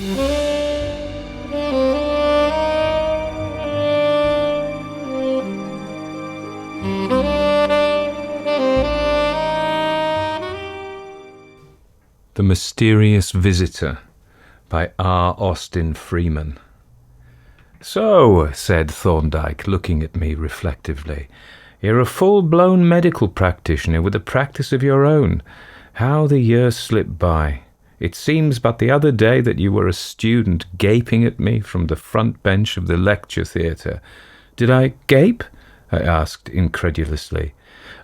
The Mysterious Visitor by R. Austin Freeman. "So," said Thorndyke, looking at me reflectively, "you're a full-blown medical practitioner with a practice of your own. How the years slip by. It seems but the other day that you were a student gaping at me from the front bench of the lecture theatre." "Did I gape?" I asked incredulously.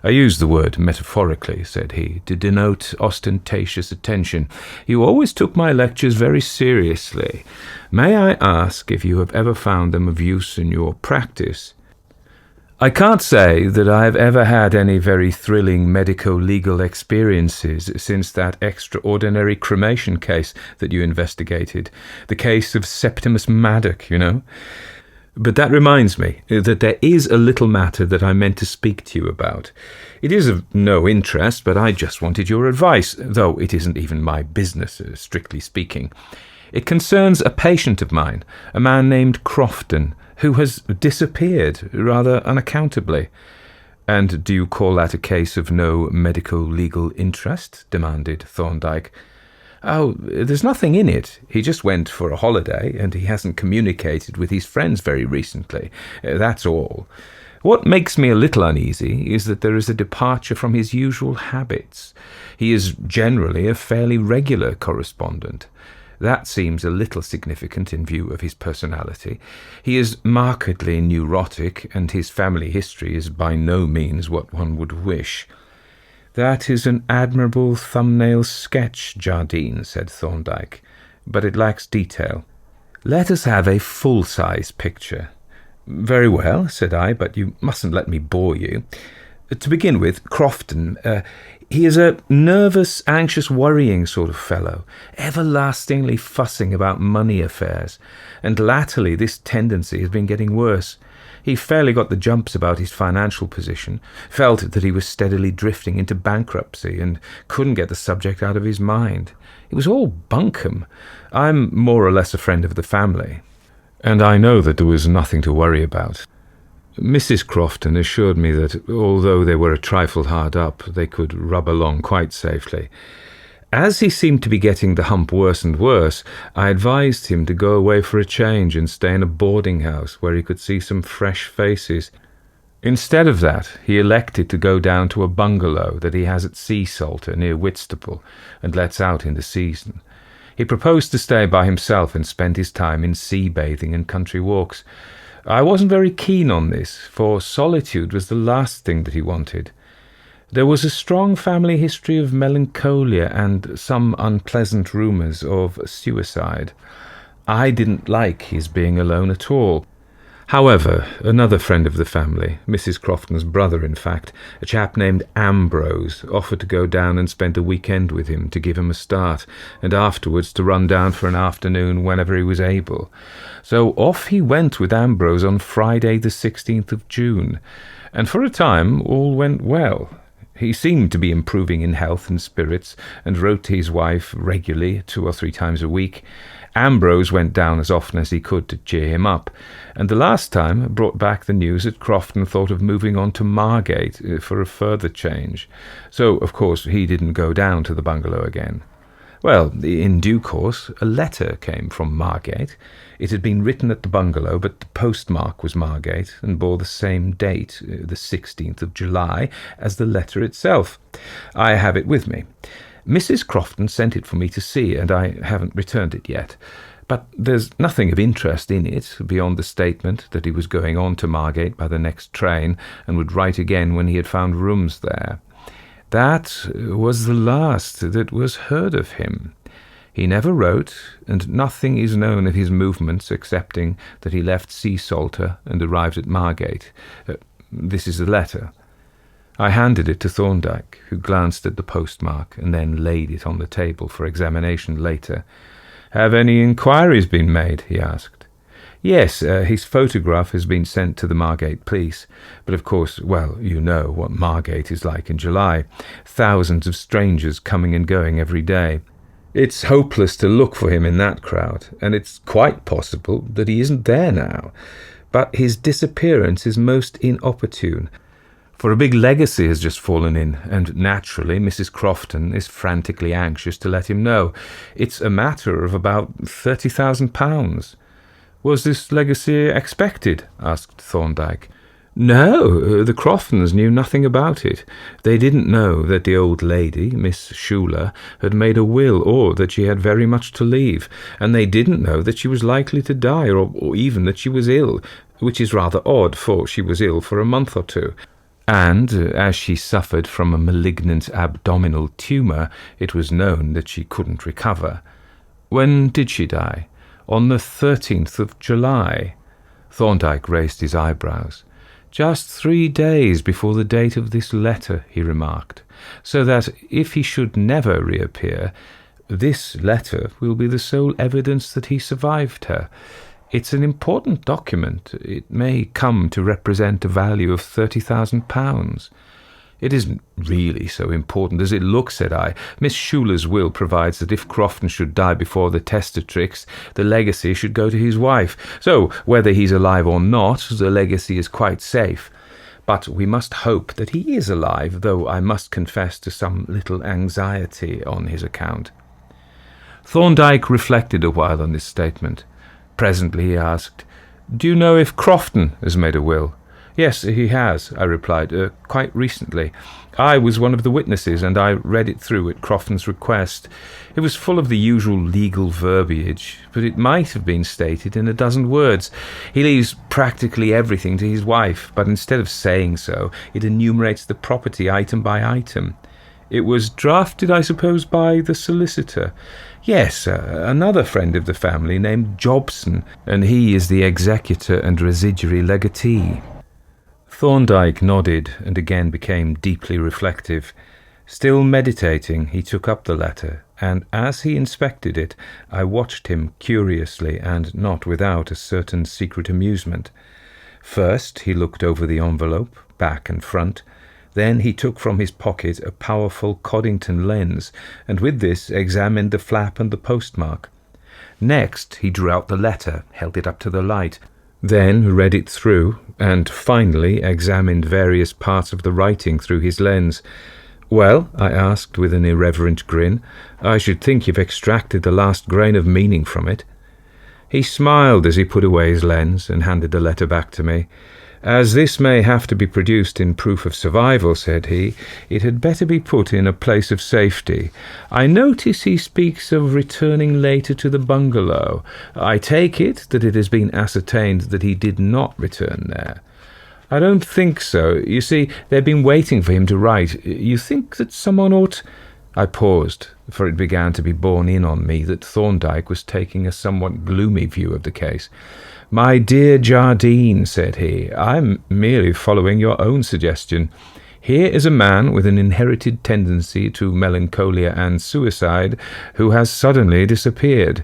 "I use the word metaphorically," said he, "to denote ostentatious attention. You always took my lectures very seriously. May I ask if you have ever found them of use in your practice?" "I can't say that I have ever had any very thrilling medico-legal experiences since that extraordinary cremation case that you investigated, the case of Septimus Maddock, you know. But that reminds me that there is a little matter that I meant to speak to you about. It is of no interest, but I just wanted your advice, though it isn't even my business, strictly speaking. It concerns a patient of mine, a man named Crofton, who has disappeared rather unaccountably." "And do you call that a case of no medico-legal interest?" demanded Thorndyke. "Oh, there's nothing in it. He just went for a holiday, and he hasn't communicated with his friends very recently. That's all. What makes me a little uneasy is that there is a departure from his usual habits. He is generally a fairly regular correspondent. That seems a little significant in view of his personality. He is markedly neurotic, and his family history is by no means what one would wish." "That is an admirable thumbnail sketch, Jardine," said Thorndyke, "but it lacks detail. Let us have a full-size picture." "Very well," said I, "but you mustn't let me bore you. To begin with, Crofton, he is a nervous, anxious, worrying sort of fellow, everlastingly fussing about money affairs, and latterly this tendency has been getting worse. He fairly got the jumps about his financial position, felt that he was steadily drifting into bankruptcy, and couldn't get the subject out of his mind. It was all bunkum. I'm more or less a friend of the family, and I know that there was nothing to worry about. Mrs. Crofton assured me that, although they were a trifle hard up, they could rub along quite safely. As he seemed to be getting the hump worse and worse, I advised him to go away for a change and stay in a boarding house where he could see some fresh faces. Instead of that, he elected to go down to a bungalow that he has at Sea Salter near Whitstable and lets out in the season. He proposed to stay by himself and spend his time in sea bathing and country walks. I wasn't very keen on this, for solitude was the last thing that he wanted. There was a strong family history of melancholia and some unpleasant rumours of suicide. I didn't like his being alone at all. However, another friend of the family, Mrs. Crofton's brother in fact, a chap named Ambrose, offered to go down and spend a weekend with him to give him a start, and afterwards to run down for an afternoon whenever he was able. So off he went with Ambrose on Friday the 16th of June, and for a time all went well. He seemed to be improving in health and spirits, and wrote to his wife regularly 2 or 3 times a week. Ambrose went down as often as he could to cheer him up, and the last time brought back the news that Crofton thought of moving on to Margate for a further change. So, of course, he didn't go down to the bungalow again. Well, in due course, a letter came from Margate. It had been written at the bungalow, but the postmark was Margate, and bore the same date, the 16th of July, as the letter itself. I have it with me. Mrs. Crofton sent it for me to see, and I haven't returned it yet. But there's nothing of interest in it, beyond the statement that he was going on to Margate by the next train, and would write again when he had found rooms there. That was the last that was heard of him. He never wrote, and nothing is known of his movements excepting that he left Sea Salter and arrived at Margate. This is the letter." I handed it to Thorndyke, who glanced at the postmark and then laid it on the table for examination later. "Have any inquiries been made?" he asked. "Yes, his photograph has been sent to the Margate police, but of course, well, you know what Margate is like in July. Thousands of strangers coming and going every day. It's hopeless to look for him in that crowd, and it's quite possible that he isn't there now. But his disappearance is most inopportune, for a big legacy has just fallen in, and naturally Mrs. Crofton is frantically anxious to let him know. It's a matter of about £30,000. Was this legacy expected? Asked Thorndyke. No, the Croftons knew nothing about it. They didn't know that the old lady, Miss Schuler, had made a will, or that she had very much to leave, and they didn't know that she was likely to die, or even that she was ill, which is rather odd, for she was ill for a month or two. And, as she suffered from a malignant abdominal tumour, it was known that she couldn't recover. When did she die? On the 13th of July. Thorndyke raised his eyebrows. Just 3 days before the date of this letter, he remarked, so that if he should never reappear, this letter will be the sole evidence that he survived her. It's an important document. It may come to represent a value of £30,000. It isn't really so important as it looks, said I. Miss Schuler's will provides that if Crofton should die before the testatrix, the legacy should go to his wife. So, whether he's alive or not, the legacy is quite safe. But we must hope that he is alive, though I must confess to some little anxiety on his account. Thorndyke reflected a while on this statement. Presently he asked, "Do you know if Crofton has made a will?" "Yes, he has," I replied, "quite recently. I was one of the witnesses, and I read it through at Crofton's request. It was full of the usual legal verbiage, but it might have been stated in a dozen words. He leaves practically everything to his wife, but instead of saying so, it enumerates the property item by item. It was drafted, I suppose, by the solicitor." "Yes, another friend of the family named Jobson, and he is the executor and residuary legatee." Thorndyke nodded and again became deeply reflective. Still meditating, he took up the letter, and as he inspected it, I watched him curiously and not without a certain secret amusement. First, he looked over the envelope, back and front. Then he took from his pocket a powerful Coddington lens, and with this examined the flap and the postmark. Next, he drew out the letter, held it up to the light, then read it through, and finally examined various parts of the writing through his lens. "Well," I asked with an irreverent grin, "I should think you've extracted the last grain of meaning from it." He smiled as he put away his lens and handed the letter back to me. "As this may have to be produced in proof of survival," said he, "it had better be put in a place of safety. I notice he speaks of returning later to the bungalow. I take it that it has been ascertained that he did not return there." "I don't think so. You see, they've been waiting for him to write. You think that someone ought—" I paused, for it began to be borne in on me that Thorndyke was taking a somewhat gloomy view of the case. "My dear Jardine," said he, "I'm merely following your own suggestion. Here is a man with an inherited tendency to melancholia and suicide who has suddenly disappeared.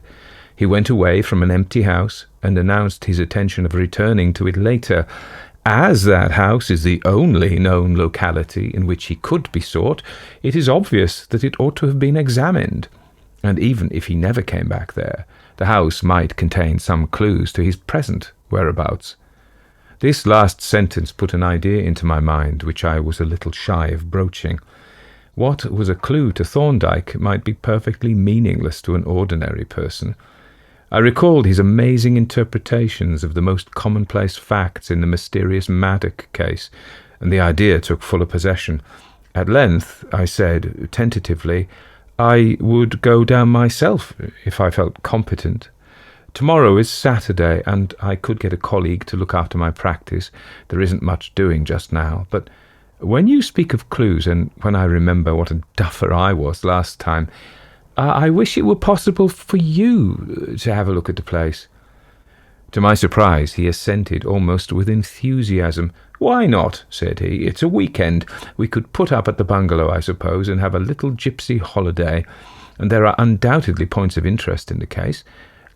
He went away from an empty house and announced his intention of returning to it later. As that house is the only known locality in which he could be sought, it is obvious that it ought to have been examined. And even if he never came back there, the house might contain some clues to his present whereabouts." This last sentence put an idea into my mind which I was a little shy of broaching. What was a clue to Thorndyke might be perfectly meaningless to an ordinary person. I recalled his amazing interpretations of the most commonplace facts in the mysterious Maddock case, and the idea took fuller possession. At length I said, tentatively, "I would go down myself if I felt competent. Tomorrow is Saturday, and I could get a colleague to look after my practice. There isn't much doing just now, but when you speak of clues, and when I remember what a duffer I was last time, I wish it were possible for you to have a look at the place." To my surprise, he assented almost with enthusiasm. "Why not?" said he. "It's a weekend. We could put up at the bungalow, I suppose, and have a little gypsy holiday. And there are undoubtedly points of interest in the case.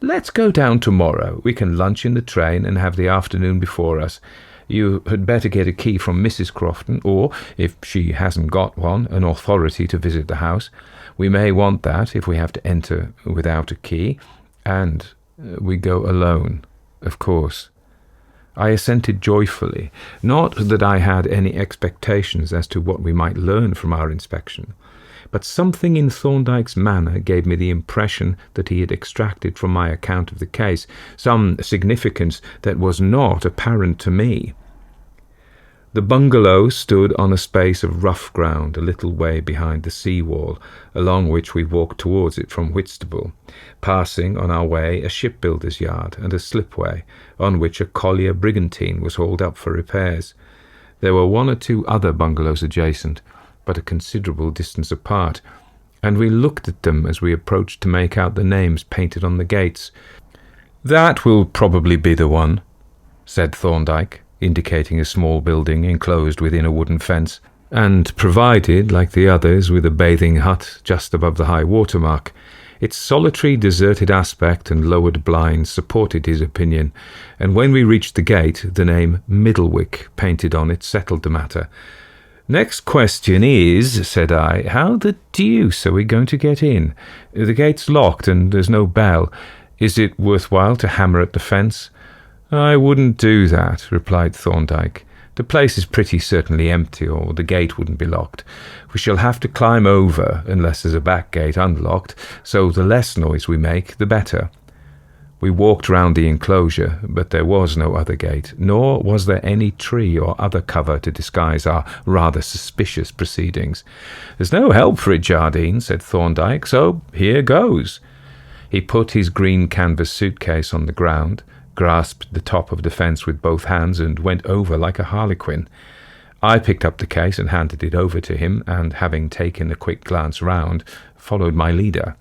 Let's go down tomorrow. We can lunch in the train and have the afternoon before us. You had better get a key from Mrs. Crofton, or, if she hasn't got one, an authority to visit the house. We may want that if we have to enter without a key, and we go alone, of course." I assented joyfully, not that I had any expectations as to what we might learn from our inspection, but something in Thorndyke's manner gave me the impression that he had extracted from my account of the case some significance that was not apparent to me. The bungalow stood on a space of rough ground a little way behind the sea-wall, along which we walked towards it from Whitstable, passing on our way a shipbuilder's yard and a slipway, on which a collier brigantine was hauled up for repairs. There were one or two other bungalows adjacent, but a considerable distance apart, and we looked at them as we approached to make out the names painted on the gates. "That will probably be the one," said Thorndyke, indicating a small building enclosed within a wooden fence, and provided, like the others, with a bathing hut just above the high water mark. Its solitary, deserted aspect and lowered blinds supported his opinion, and when we reached the gate, the name Middlewick painted on it settled the matter. "Next question is," said I, "how the deuce are we going to get in? The gate's locked and there's no bell. Is it worthwhile to hammer at the fence?" "I wouldn't do that," replied Thorndyke. "The place is pretty certainly empty, or the gate wouldn't be locked. We shall have to climb over, unless there's a back gate unlocked, so the less noise we make, the better." We walked round the enclosure, but there was no other gate, nor was there any tree or other cover to disguise our rather suspicious proceedings. "There's no help for it, Jardine," said Thorndyke, "so here goes." He put his green canvas suitcase on the ground, grasped the top of the fence with both hands, and went over like a harlequin. I picked up the case and handed it over to him, and having taken a quick glance round, followed my leader.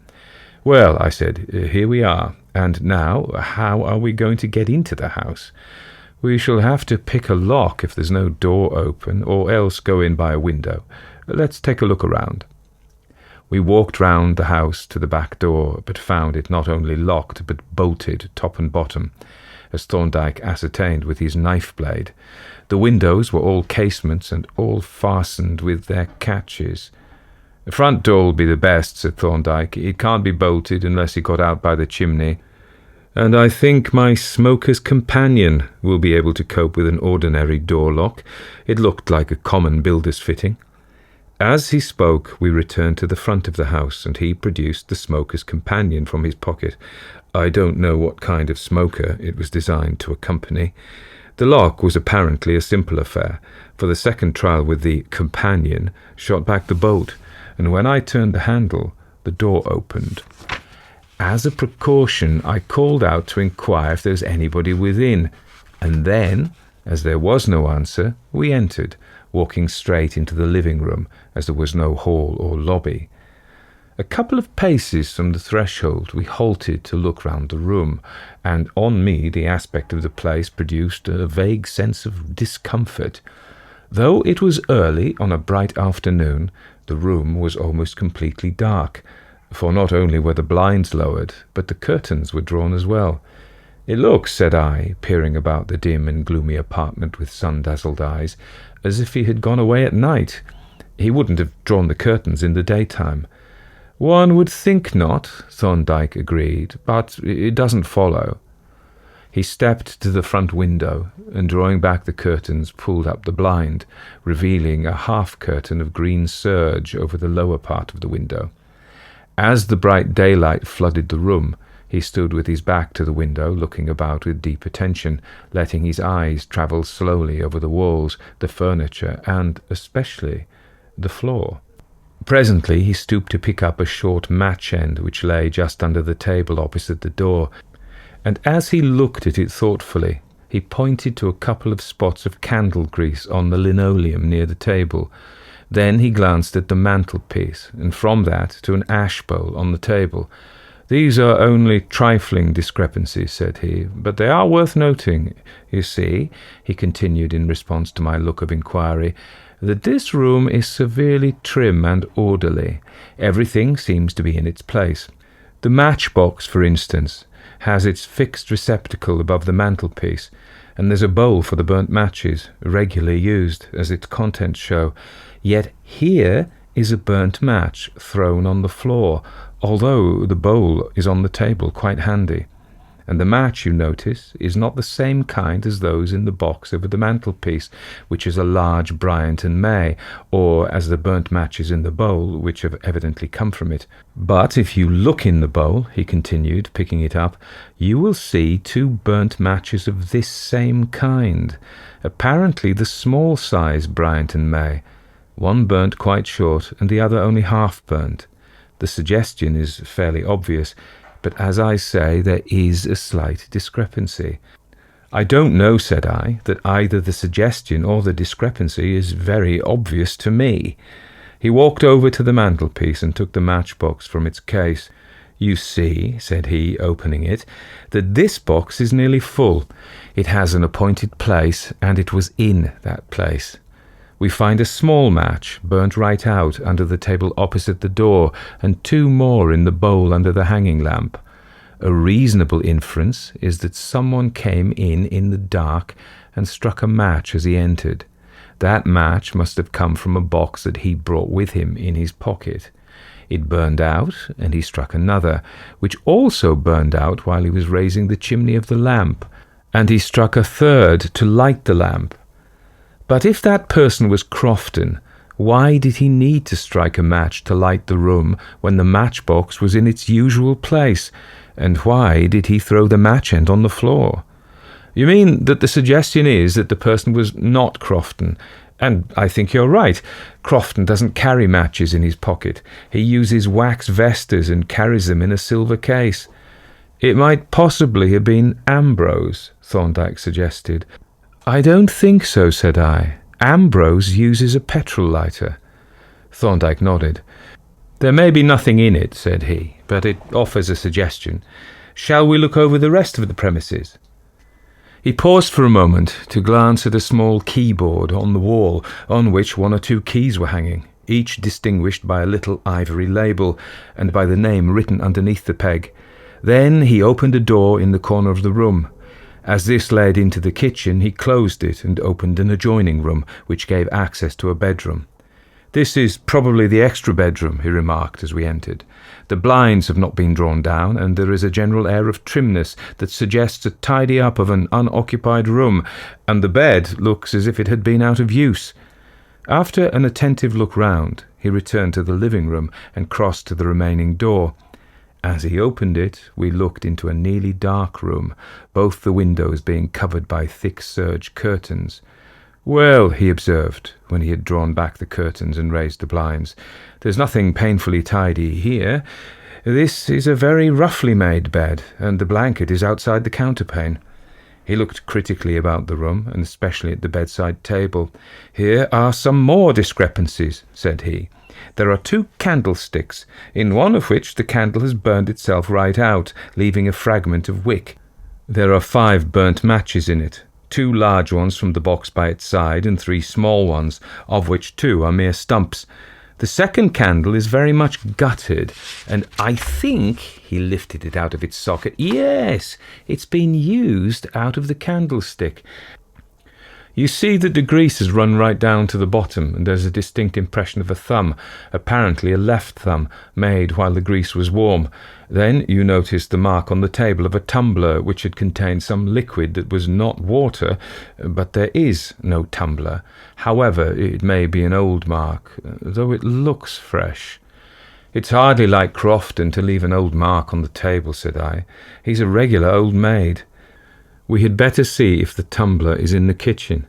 "Well," I said, "here we are. And now, how are we going to get into the house?" "We shall have to pick a lock if there's no door open, or else go in by a window. Let's take a look around." We walked round the house to the back door, but found it not only locked, but bolted top and bottom, as Thorndyke ascertained with his knife-blade. The windows were all casements and all fastened with their catches. "The front door will be the best," said Thorndyke. "It can't be bolted unless it got out by the chimney. And I think my smoker's companion will be able to cope with an ordinary door lock. It looked like a common builder's fitting." As he spoke, we returned to the front of the house, and he produced the smoker's companion from his pocket. I don't know what kind of smoker it was designed to accompany. The lock was apparently a simple affair, for the second trial with the companion shot back the bolt, and when I turned the handle, the door opened. As a precaution, I called out to inquire if there was anybody within, and then, as there was no answer, we entered, walking straight into the living room, as there was no hall or lobby. A couple of paces from the threshold, we halted to look round the room, and on me the aspect of the place produced a vague sense of discomfort. Though it was early on a bright afternoon, the room was almost completely dark, for not only were the blinds lowered, but the curtains were drawn as well. "It looks," said I, peering about the dim and gloomy apartment with sun-dazzled eyes, "as if he had gone away at night. He wouldn't have drawn the curtains in the daytime." "One would think not," Thorndyke agreed, "but it doesn't follow." He stepped to the front window, and drawing back the curtains, pulled up the blind, revealing a half-curtain of green serge over the lower part of the window. As the bright daylight flooded the room, he stood with his back to the window, looking about with deep attention, letting his eyes travel slowly over the walls, the furniture, and, especially, the floor. Presently he stooped to pick up a short match-end which lay just under the table opposite the door, and as he looked at it thoughtfully, he pointed to a couple of spots of candle grease on the linoleum near the table. Then he glanced at the mantelpiece, and from that to an ash bowl on the table. "These are only trifling discrepancies," said he, "but they are worth noting. You see," he continued in response to my look of inquiry, "that this room is severely trim and orderly. Everything seems to be in its place. The matchbox, for instance, has its fixed receptacle above the mantelpiece, and there's a bowl for the burnt matches, regularly used, as its contents show. Yet here is a burnt match thrown on the floor, although the bowl is on the table, quite handy. And the match, you notice, is not the same kind as those in the box over the mantelpiece, which is a large Bryant and May, or as the burnt matches in the bowl, which have evidently come from it. But if you look in the bowl, he continued, picking it up, you will see 2 burnt matches of this same kind, apparently the small size Bryant and May, one burnt quite short and the other only half burnt. The suggestion is fairly obvious, but as I say, there is a slight discrepancy. I don't know, said I, that either the suggestion or the discrepancy is very obvious to me. He walked over to the mantelpiece and took the matchbox from its case. You see, said he, opening it, that this box is nearly full. It has an appointed place, and it was in that place. We find a small match burnt right out under the table opposite the door, and 2 more in the bowl under the hanging lamp. A reasonable inference is that someone came in the dark and struck a match as he entered. That match must have come from a box that he brought with him in his pocket. It burned out, and he struck another, which also burned out while he was raising the chimney of the lamp, and he struck a third to light the lamp. But if that person was Crofton, why did he need to strike a match to light the room when the matchbox was in its usual place? And why did he throw the match end on the floor? You mean that the suggestion is that the person was not Crofton? And I think you're right. Crofton doesn't carry matches in his pocket. He uses wax vestas and carries them in a silver case. It might possibly have been Ambrose, Thorndyke suggested. I don't think so, said I. Ambrose uses a petrol lighter. Thorndyke nodded. There may be nothing in it, said he, but it offers a suggestion. Shall we look over the rest of the premises? He paused for a moment to glance at a small keyboard on the wall, on which 1 or 2 keys were hanging, each distinguished by a little ivory label, and by the name written underneath the peg. Then he opened a door in the corner of the room. As this led into the kitchen, he closed it and opened an adjoining room, which gave access to a bedroom. This is probably the extra bedroom, he remarked as we entered. The blinds have not been drawn down, and there is a general air of trimness that suggests a tidy up of an unoccupied room, and the bed looks as if it had been out of use. After an attentive look round, he returned to the living room and crossed to the remaining door. As he opened it, we looked into a nearly dark room, both the windows being covered by thick serge curtains. Well, he observed, when he had drawn back the curtains and raised the blinds, there's nothing painfully tidy here. This is a very roughly made bed, and the blanket is outside the counterpane. He looked critically about the room, and especially at the bedside table. Here are some more discrepancies, said he. There are 2 candlesticks, in one of which the candle has burned itself right out, leaving a fragment of wick. There are 5 burnt matches in it, 2 large ones from the box by its side, and 3 small ones, of which 2 are mere stumps. The second candle is very much gutted, and I think he lifted it out of its socket. Yes, it's been used out of the candlestick. You see that the grease has run right down to the bottom, and there's a distinct impression of a thumb, apparently a left thumb, made while the grease was warm. Then you notice the mark on the table of a tumbler which had contained some liquid that was not water, but there is no tumbler. However, it may be an old mark, though it looks fresh. It's hardly like Crofton to leave an old mark on the table, said I. He's a regular old maid. We had better see if the tumbler is in the kitchen.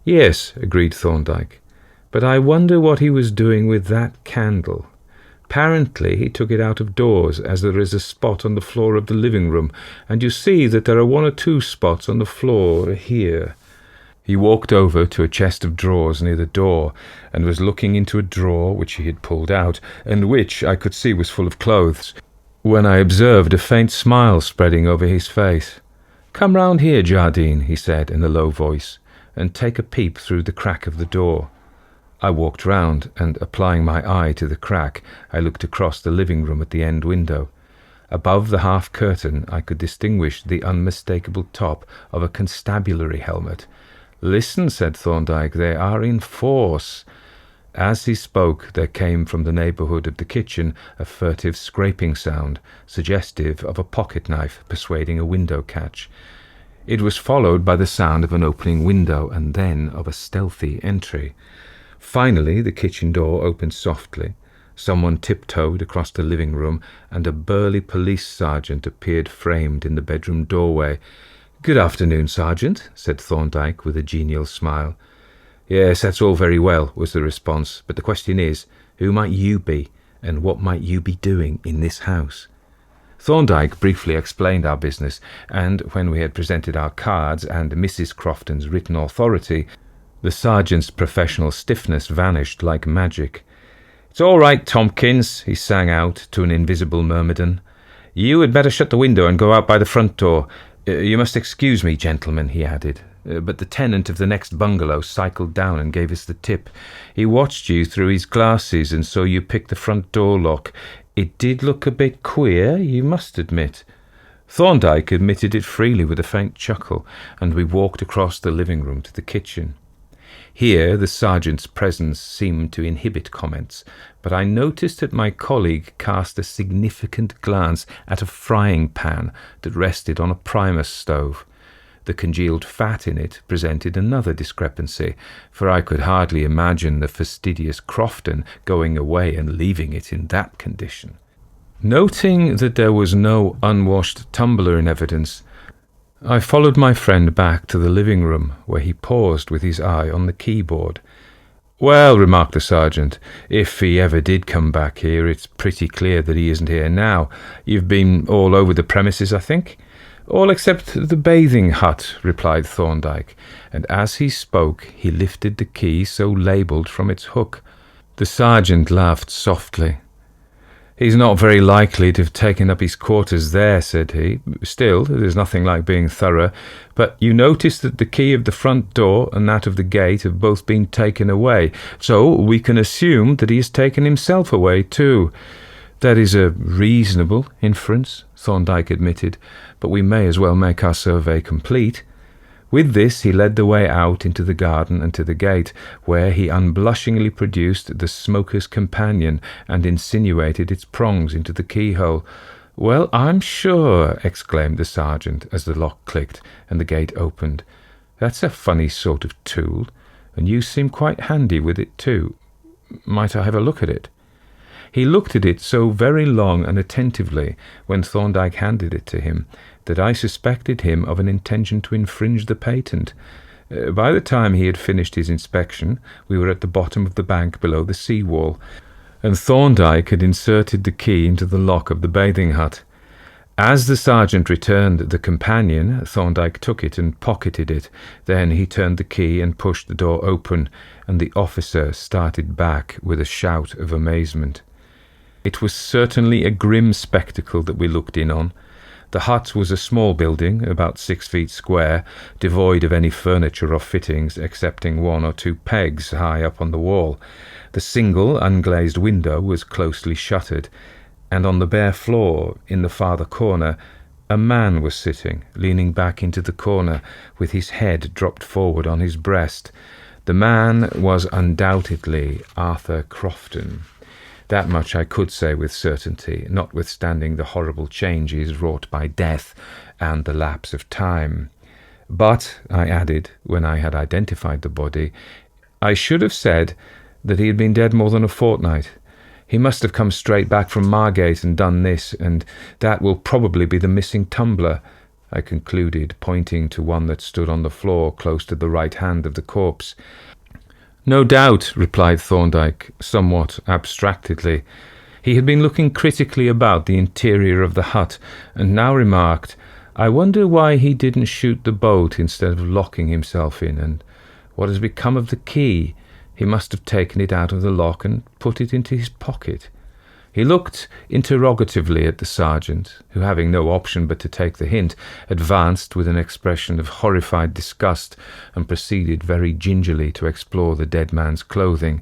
Yes, agreed Thorndyke, but I wonder what he was doing with that candle. Apparently he took it out of doors, as there is a spot on the floor of the living room, and you see that there are 1 or 2 spots on the floor here. He walked over to a chest of drawers near the door, and was looking into a drawer which he had pulled out, and which I could see was full of clothes, when I observed a faint smile spreading over his face. "Come round here, Jardine," he said in a low voice, "and take a peep through the crack of the door." I walked round, and applying my eye to the crack, I looked across the living room at the end window. Above the half curtain I could distinguish the unmistakable top of a constabulary helmet. "Listen," said Thorndyke, "they are in force." As he spoke, there came from the neighbourhood of the kitchen a furtive scraping sound, suggestive of a pocket-knife persuading a window catch. It was followed by the sound of an opening window, and then of a stealthy entry. Finally, the kitchen door opened softly. Someone tiptoed across the living room, and a burly police sergeant appeared framed in the bedroom doorway. "Good afternoon, Sergeant," said Thorndyke with a genial smile. "Yes, that's all very well," was the response, "but the question is, who might you be, and what might you be doing in this house?" Thorndyke briefly explained our business, and when we had presented our cards and Mrs. Crofton's written authority, the sergeant's professional stiffness vanished like magic. "It's all right, Tompkins," he sang out to an invisible myrmidon. "You had better shut the window and go out by the front door. You must excuse me, gentlemen," he added, "but the tenant of the next bungalow cycled down and gave us the tip. He watched you through his glasses and saw you pick the front door lock. It did look a bit queer, you must admit." Thorndyke admitted it freely with a faint chuckle, and we walked across the living room to the kitchen. Here the sergeant's presence seemed to inhibit comments, but I noticed that my colleague cast a significant glance at a frying pan that rested on a Primus stove. The congealed fat in it presented another discrepancy, for I could hardly imagine the fastidious Crofton going away and leaving it in that condition. Noting that there was no unwashed tumbler in evidence, I followed my friend back to the living room, where he paused with his eye on the keyboard. "Well," remarked the sergeant, "if he ever did come back here, it's pretty clear that he isn't here now. You've been all over the premises, I think?" "All except the bathing hut," replied Thorndyke, and as he spoke he lifted the key so labelled from its hook. The sergeant laughed softly. "He's not very likely to have taken up his quarters there," said he. "Still, there's nothing like being thorough. But you notice that the key of the front door and that of the gate have both been taken away, so we can assume that he has taken himself away too." "That is a reasonable inference," Thorndyke admitted, "but we may as well make our survey complete." With this he led the way out into the garden and to the gate, where he unblushingly produced the smoker's companion and insinuated its prongs into the keyhole. "Well, I'm sure," exclaimed the sergeant as the lock clicked and the gate opened. "That's a funny sort of tool, and you seem quite handy with it too. Might I have a look at it?" He looked at it so very long and attentively when Thorndyke handed it to him that I suspected him of an intention to infringe the patent. By the time he had finished his inspection, we were at the bottom of the bank below the sea-wall, and Thorndyke had inserted the key into the lock of the bathing hut. As the sergeant returned the companion, Thorndyke took it and pocketed it. Then he turned the key and pushed the door open, and the officer started back with a shout of amazement. It was certainly a grim spectacle that we looked in on. The hut was a small building, about 6 feet square, devoid of any furniture or fittings, excepting 1 or 2 pegs high up on the wall. The single unglazed window was closely shuttered, and on the bare floor, in the farther corner, a man was sitting, leaning back into the corner, with his head dropped forward on his breast. The man was undoubtedly Arthur Crofton. That much I could say with certainty, notwithstanding the horrible changes wrought by death and the lapse of time. But, I added, when I had identified the body, I should have said that he had been dead more than a fortnight. He must have come straight back from Margate and done this, and that will probably be the missing tumbler, I concluded, pointing to one that stood on the floor close to the right hand of the corpse. "No doubt," replied Thorndyke, somewhat abstractedly. He had been looking critically about the interior of the hut, and now remarked, "I wonder why he didn't shoot the boat instead of locking himself in, and what has become of the key? He must have taken it out of the lock and put it into his pocket." He looked interrogatively at the sergeant, who, having no option but to take the hint, advanced with an expression of horrified disgust and proceeded very gingerly to explore the dead man's clothing.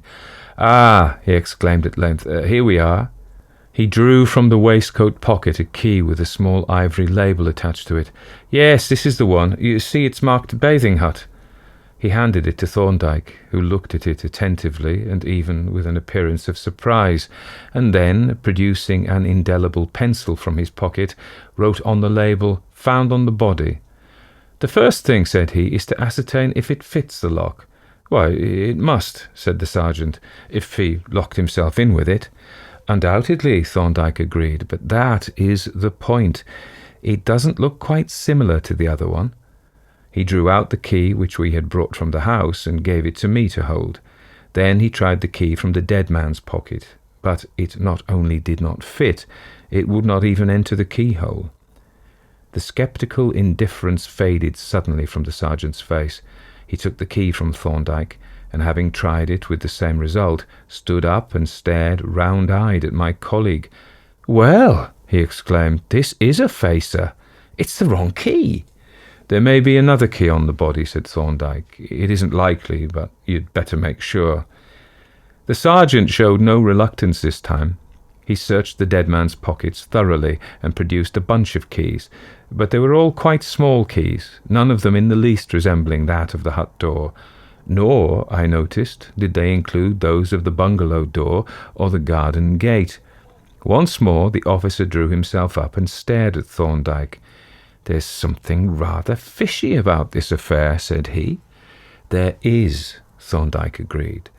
"Ah," he exclaimed at length, "here we are." He drew from the waistcoat pocket a key with a small ivory label attached to it. "Yes, this is the one. You see it's marked bathing hut." He handed it to Thorndyke, who looked at it attentively and even with an appearance of surprise, and then, producing an indelible pencil from his pocket, wrote on the label, "Found on the body." "The first thing," said he, "is to ascertain if it fits the lock." "Why, it must," said the sergeant, "if he locked himself in with it." "Undoubtedly," Thorndyke agreed, "but that is the point. It doesn't look quite similar to the other one." He drew out the key which we had brought from the house and gave it to me to hold. Then he tried the key from the dead man's pocket, but it not only did not fit, it would not even enter the keyhole. The sceptical indifference faded suddenly from the sergeant's face. He took the key from Thorndyke, and having tried it with the same result, stood up and stared round-eyed at my colleague. "Well," he exclaimed, "this is a facer. It's the wrong key." "There may be another key on the body," said Thorndyke. "It isn't likely, but you'd better make sure." The sergeant showed no reluctance this time. He searched the dead man's pockets thoroughly and produced a bunch of keys, but they were all quite small keys, none of them in the least resembling that of the hut door. Nor, I noticed, did they include those of the bungalow door or the garden gate. Once more the officer drew himself up and stared at Thorndyke. "There's something rather fishy about this affair," said he. "There is," Thorndyke agreed.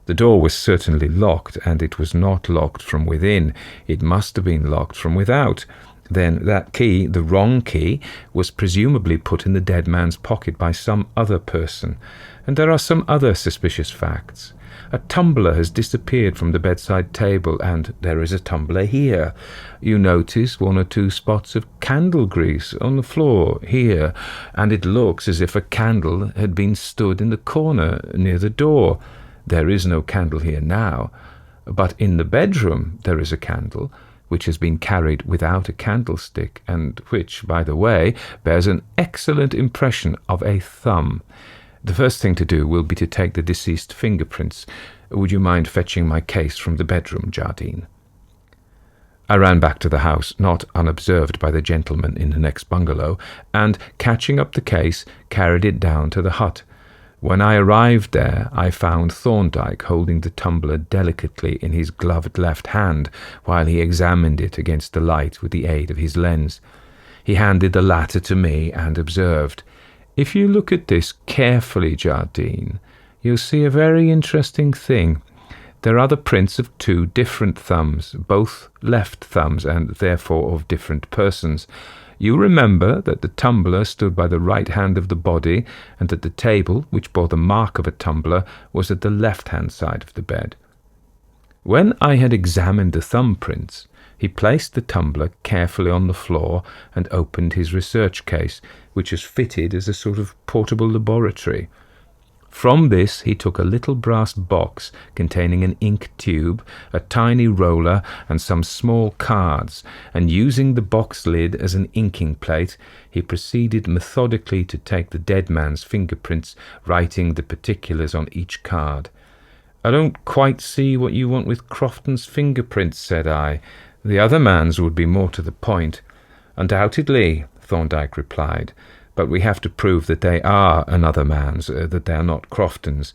The door was certainly locked, and it was not locked from within. It must have been locked from without. Then that key, the wrong key, was presumably put in the dead man's pocket by some other person. And there are some other suspicious facts. A tumbler has disappeared from the bedside table, and there is a tumbler here. You notice one or two spots of candle grease on the floor here, and it looks as if a candle had been stood in the corner near the door. There is no candle here now, but in the bedroom there is a candle, which has been carried without a candlestick, and which, by the way, bears an excellent impression of a thumb. The first thing to do will be to take the deceased fingerprints. Would you mind fetching my case from the bedroom, Jardine? I ran back to the house, not unobserved by the gentleman in the next bungalow, and, catching up the case, carried it down to the hut. When I arrived there, I found Thorndyke holding the tumbler delicately in his gloved left hand while he examined it against the light with the aid of his lens. He handed the latter to me and observed, "If you look at this carefully, Jardine, you'll see a very interesting thing. There are the prints of two different thumbs, both left thumbs, and therefore of different persons. You remember that the tumbler stood by the right hand of the body, and that the table, which bore the mark of a tumbler, was at the left-hand side of the bed. When I had examined the thumbprints, he placed the tumbler carefully on the floor and opened his research case, which was fitted as a sort of portable laboratory. From this he took a little brass box containing an ink tube, a tiny roller, and some small cards, and using the box lid as an inking plate, he proceeded methodically to take the dead man's fingerprints, writing the particulars on each card. "I don't quite see what you want with Crofton's fingerprints," said I. "The other man's would be more to the point." "Undoubtedly," Thorndyke replied, "but we have to prove that they are another man's, that they are not Crofton's.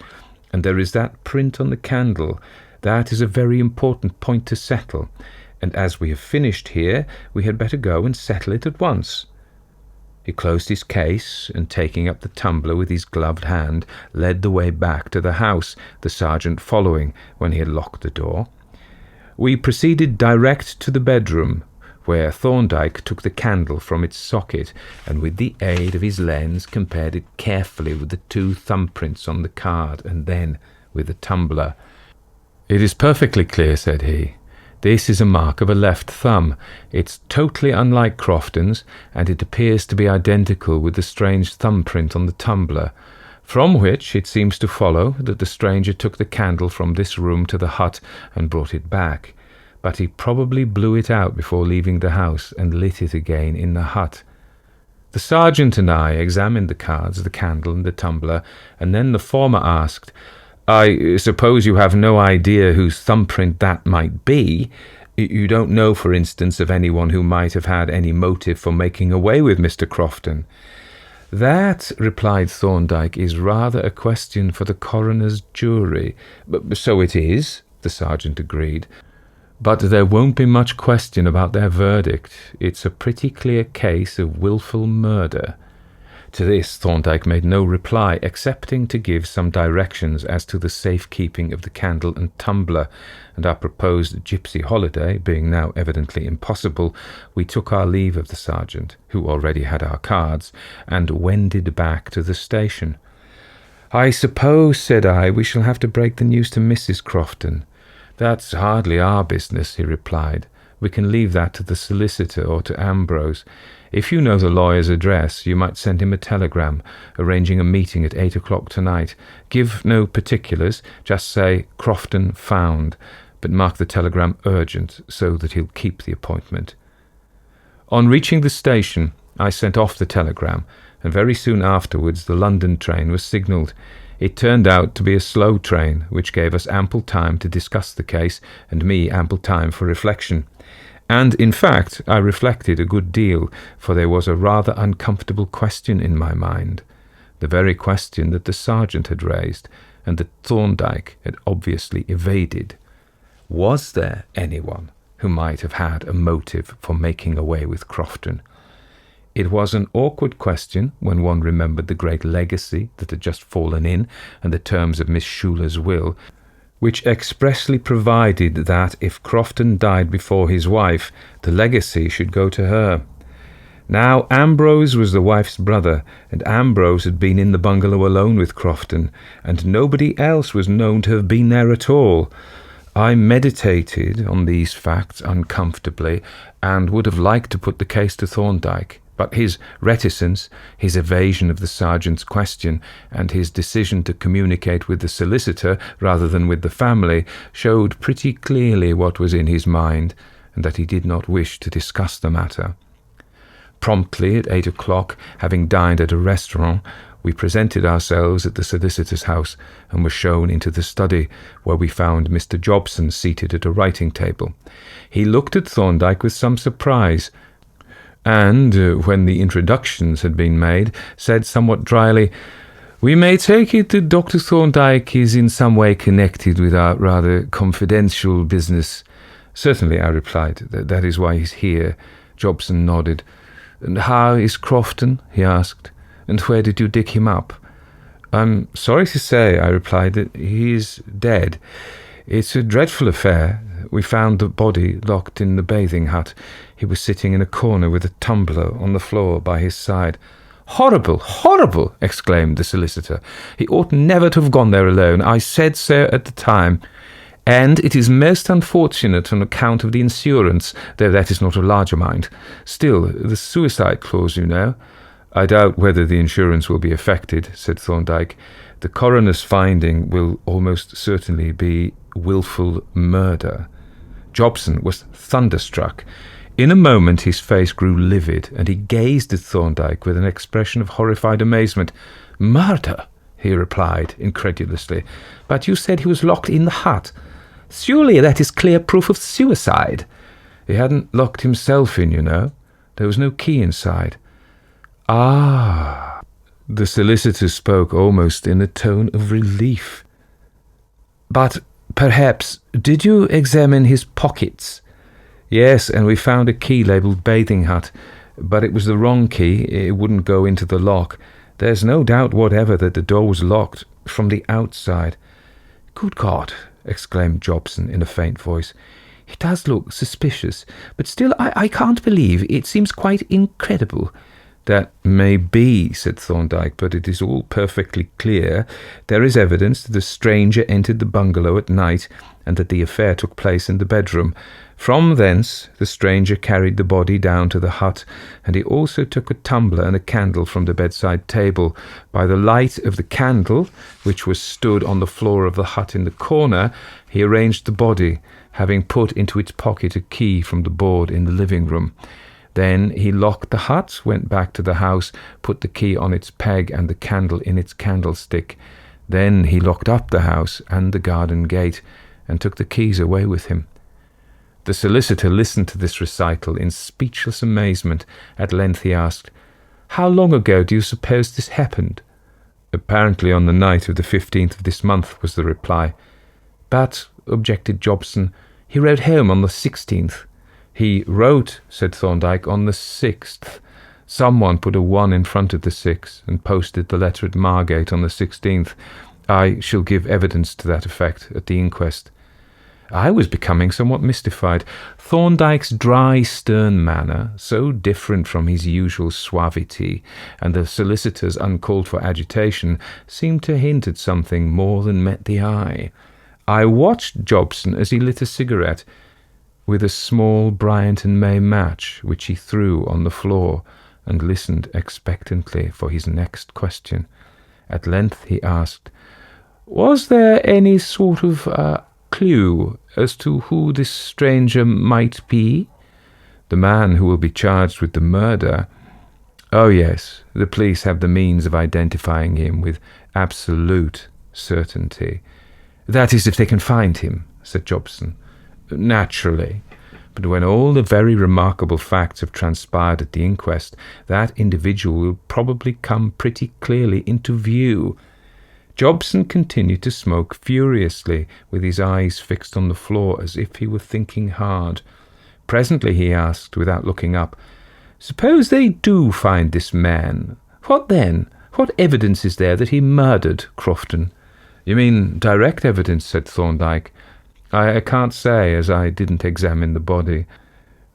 And there is that print on the candle. That is a very important point to settle. And as we have finished here, we had better go and settle it at once." He closed his case, and taking up the tumbler with his gloved hand, led the way back to the house, the sergeant following when he had locked the door. We proceeded direct to the bedroom, where Thorndyke took the candle from its socket, and with the aid of his lens compared it carefully with the two thumbprints on the card, and then with the tumbler. "It is perfectly clear," said he. "This is a mark of a left thumb. It's totally unlike Crofton's, and it appears to be identical with the strange thumbprint on the tumbler, from which it seems to follow that the stranger took the candle from this room to the hut and brought it back. But he probably blew it out before leaving the house and lit it again in the hut." The sergeant and I examined the cards, the candle, and the tumbler, and then the former asked, "I suppose you have no idea whose thumbprint that might be? You don't know, for instance, of anyone who might have had any motive for making away with Mr. Crofton?" "That," replied Thorndyke, "is rather a question for the coroner's jury." "So it is," the sergeant agreed. "But there won't be much question about their verdict. It's a pretty clear case of wilful murder." To this Thorndyke made no reply, excepting to give some directions as to the safekeeping of the candle and tumbler, and our proposed gipsy holiday being now evidently impossible, we took our leave of the sergeant, who already had our cards, and wended back to the station. "I suppose," said I, "we shall have to break the news to Mrs. Crofton." "That's hardly our business," he replied. "We can leave that to the solicitor or to Ambrose. If you know the lawyer's address, you might send him a telegram, arranging a meeting at 8 o'clock tonight. Give no particulars, just say, 'Crofton found,' but mark the telegram urgent, so that he'll keep the appointment." On reaching the station, I sent off the telegram, and very soon afterwards the London train was signalled. It turned out to be a slow train, which gave us ample time to discuss the case, and me ample time for reflection. And, in fact, I reflected a good deal, for there was a rather uncomfortable question in my mind, the very question that the sergeant had raised, and that Thorndyke had obviously evaded. Was there anyone who might have had a motive for making away with Crofton? It was an awkward question when one remembered the great legacy that had just fallen in, and the terms of Miss Schuyler's will, which expressly provided that if Crofton died before his wife, the legacy should go to her. Now, Ambrose was the wife's brother, and Ambrose had been in the bungalow alone with Crofton, and nobody else was known to have been there at all. I meditated on these facts uncomfortably, and would have liked to put the case to Thorndyke, but his reticence, his evasion of the sergeant's question, and his decision to communicate with the solicitor rather than with the family showed pretty clearly what was in his mind, and that he did not wish to discuss the matter. Promptly at 8 o'clock, having dined at a restaurant, we presented ourselves at the solicitor's house, and were shown into the study, where we found Mr. Jobson seated at a writing table. He looked at Thorndyke with some surprise, and, when the introductions had been made, said somewhat dryly, "We may take it that Dr. Thorndyke is in some way connected with our rather confidential business." "Certainly," I replied. "That is why he's here." Jobson nodded. "And how is Crofton?" he asked. "And where did you dig him up?" "I'm sorry to say," I replied, "that he is dead. It's a dreadful affair. We found the body locked in the bathing hut. He was sitting in a corner with a tumbler on the floor by his side." "Horrible, horrible!" exclaimed the solicitor. "He ought never to have gone there alone. I said so at the time. And it is most unfortunate on account of the insurance, though that is not a large amount. Still, the suicide clause, you know." "I doubt whether the insurance will be affected," said Thorndyke. "The coroner's finding will almost certainly be wilful murder." Jobson was thunderstruck. In a moment his face grew livid, and he gazed at Thorndyke with an expression of horrified amazement. "Murder?" he replied incredulously. "But you said he was locked in the hut. Surely that is clear proof of suicide." "He hadn't locked himself in, you know. There was no key inside." "Ah." The solicitor spoke almost in a tone of relief. "But perhaps, did you examine his pockets?" "Yes, and we found a key labelled bathing hut, but it was the wrong key. It wouldn't go into the lock. There's no doubt whatever that the door was locked from the outside." "Good God!" exclaimed Jobson in a faint voice. "It does look suspicious, but still I can't believe. It seems quite incredible." "That may be," said Thorndyke, "but it is all perfectly clear. There is evidence that the stranger entered the bungalow at night, and that the affair took place in the bedroom. From thence the stranger carried the body down to the hut, and he also took a tumbler and a candle from the bedside table. By the light of the candle, which was stood on the floor of the hut in the corner, he arranged the body, having put into its pocket a key from the board in the living room. Then he locked the hut, went back to the house, put the key on its peg and the candle in its candlestick. Then he locked up the house and the garden gate, and took the keys away with him." The solicitor listened to this recital in speechless amazement. At length he asked, How long ago do you suppose this happened?" "Apparently on the night of the 15th of this month," was the reply. "But," objected Jobson, "he wrote home on the 16th. "He wrote," said Thorndyke, "on the 6th. Someone put a 1 in front of the 6 and posted the letter at Margate on the 16th. I shall give evidence to that effect at the inquest." I was becoming somewhat mystified. Thorndyke's dry, stern manner, so different from his usual suavity, and the solicitor's uncalled-for agitation, seemed to hint at something more than met the eye. I watched Jobson as he lit a cigarette with a small Bryant and May match, which he threw on the floor, and listened expectantly for his next question. At length he asked, "Was there any sort of clue as to who this stranger might be?" "The man who will be charged with the murder?" "Oh, yes. The police have the means of identifying him with absolute certainty." "That is, if they can find him," said Jobson. "Naturally. But when all the very remarkable facts have transpired at the inquest, that individual will probably come pretty clearly into view." Jobson continued to smoke furiously, with his eyes fixed on the floor as if he were thinking hard. Presently he asked, without looking up, "Suppose they do find this man. What then? What evidence is there that he murdered Crofton?" "You mean direct evidence?" said Thorndyke. I can't say, as I didn't examine the body.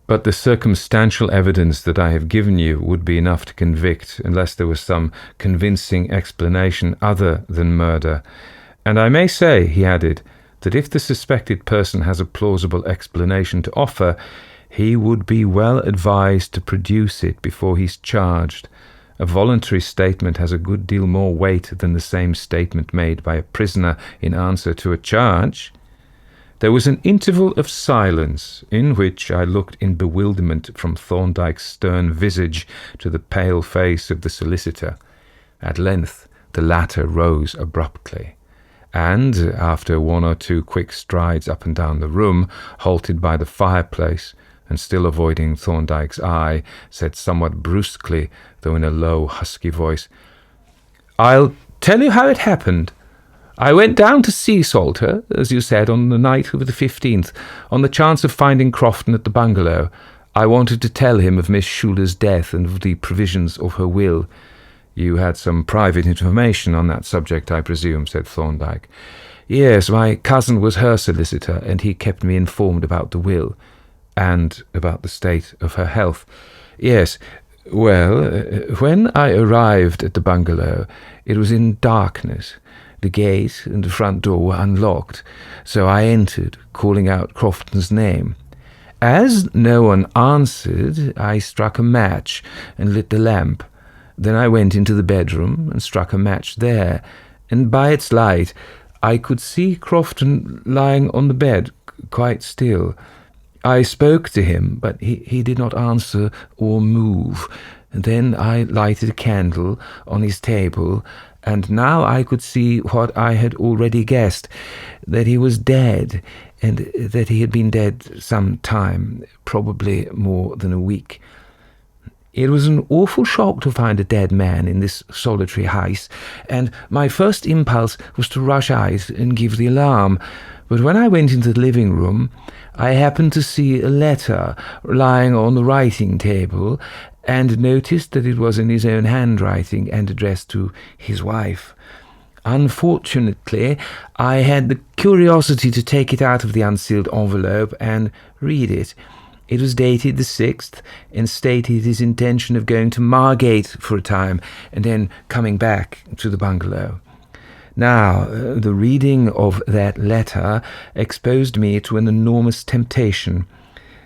But the circumstantial evidence that I have given you would be enough to convict, unless there was some convincing explanation other than murder. And I may say," he added, "that if the suspected person has a plausible explanation to offer, he would be well advised to produce it before he's charged. A voluntary statement has a good deal more weight than the same statement made by a prisoner in answer to a charge." There was an interval of silence, in which I looked in bewilderment from Thorndyke's stern visage to the pale face of the solicitor. At length the latter rose abruptly, and, after 1 or 2 quick strides up and down the room, halted by the fireplace, and still avoiding Thorndyke's eye, said somewhat brusquely, though in a low, husky voice, "I'll tell you how it happened. I went down to Sea Salter, as you said, on the night of the 15th, on the chance of finding Crofton at the bungalow. I wanted to tell him of Miss Schuyler's death and of the provisions of her will." "You had some private information on that subject, I presume," said Thorndyke. "Yes, my cousin was her solicitor, and he kept me informed about the will." "And about the state of her health?" "Yes. Well, when I arrived at the bungalow, it was in darkness. The gate and the front door were unlocked, so I entered, calling out Crofton's name. As no one answered, I struck a match and lit the lamp. Then I went into the bedroom and struck a match there, and by its light I could see Crofton lying on the bed, quite still. I spoke to him, but he did not answer or move. Then I lighted a candle on his table, and now I could see what I had already guessed, that he was dead, and that he had been dead some time, probably more than a week. It was an awful shock to find a dead man in this solitary house, and my first impulse was to rush out and give the alarm. But when I went into the living room, I happened to see a letter lying on the writing table, and noticed that it was in his own handwriting and addressed to his wife. Unfortunately, I had the curiosity to take it out of the unsealed envelope and read it. It was dated the 6th, and stated his intention of going to Margate for a time, and then coming back to the bungalow. Now, the reading of that letter exposed me to an enormous temptation.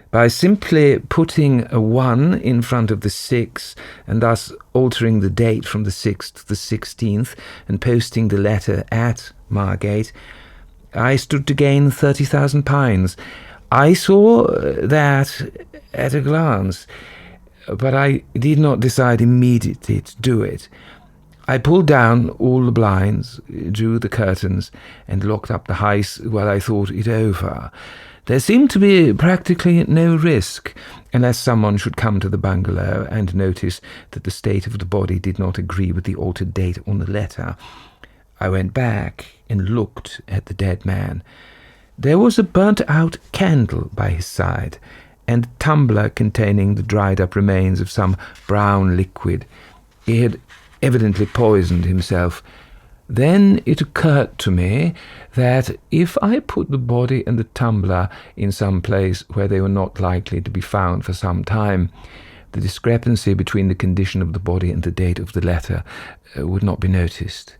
By simply putting a 1 in front of the 6, and thus altering the date from the 6th to the 16th, and posting the letter at Margate, I stood to gain £30,000. I saw that at a glance, but I did not decide immediately to do it. I pulled down all the blinds, drew the curtains, and locked up the house while I thought it over. There seemed to be practically no risk, unless someone should come to the bungalow and notice that the state of the body did not agree with the altered date on the letter. I went back and looked at the dead man. There was a burnt-out candle by his side, and a tumbler containing the dried-up remains of some brown liquid. He had evidently poisoned himself. Then it occurred to me that if I put the body and the tumbler in some place where they were not likely to be found for some time, the discrepancy between the condition of the body and the date of the letter would not be noticed.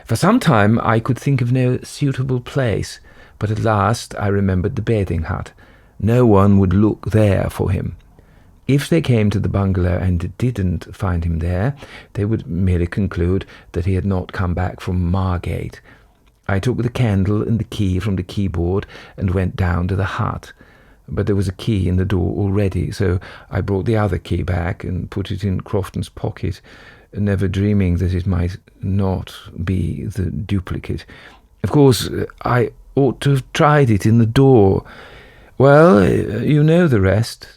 For some time I could think of no suitable place, but at last I remembered the bathing hut. No one would look there for him. If they came to the bungalow and didn't find him there, they would merely conclude that he had not come back from Margate. I took the candle and the key from the keyboard and went down to the hut. But there was a key in the door already, so I brought the other key back and put it in Crofton's pocket, never dreaming that it might not be the duplicate. Of course, I ought to have tried it in the door. Well, you know the rest.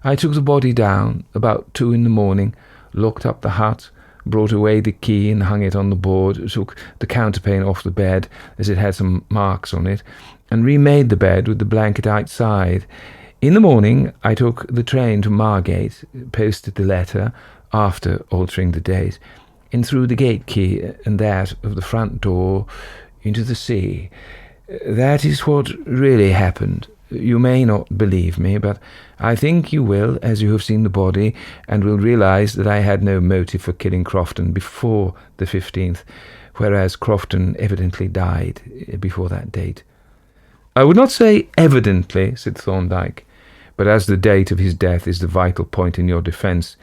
I took the body down about 2 a.m, locked up the hut, brought away the key and hung it on the board, took the counterpane off the bed, as it had some marks on it, and remade the bed with the blanket outside. In the morning I took the train to Margate, posted the letter, after altering the date, and threw the gate key and that of the front door into the sea. That is what really happened. You may not believe me, but I think you will, as you have seen the body, and will realize that I had no motive for killing Crofton before the 15th, whereas Crofton evidently died before that date. I would not say evidently, said Thorndyke, but as the date of his death is the vital point in your defence,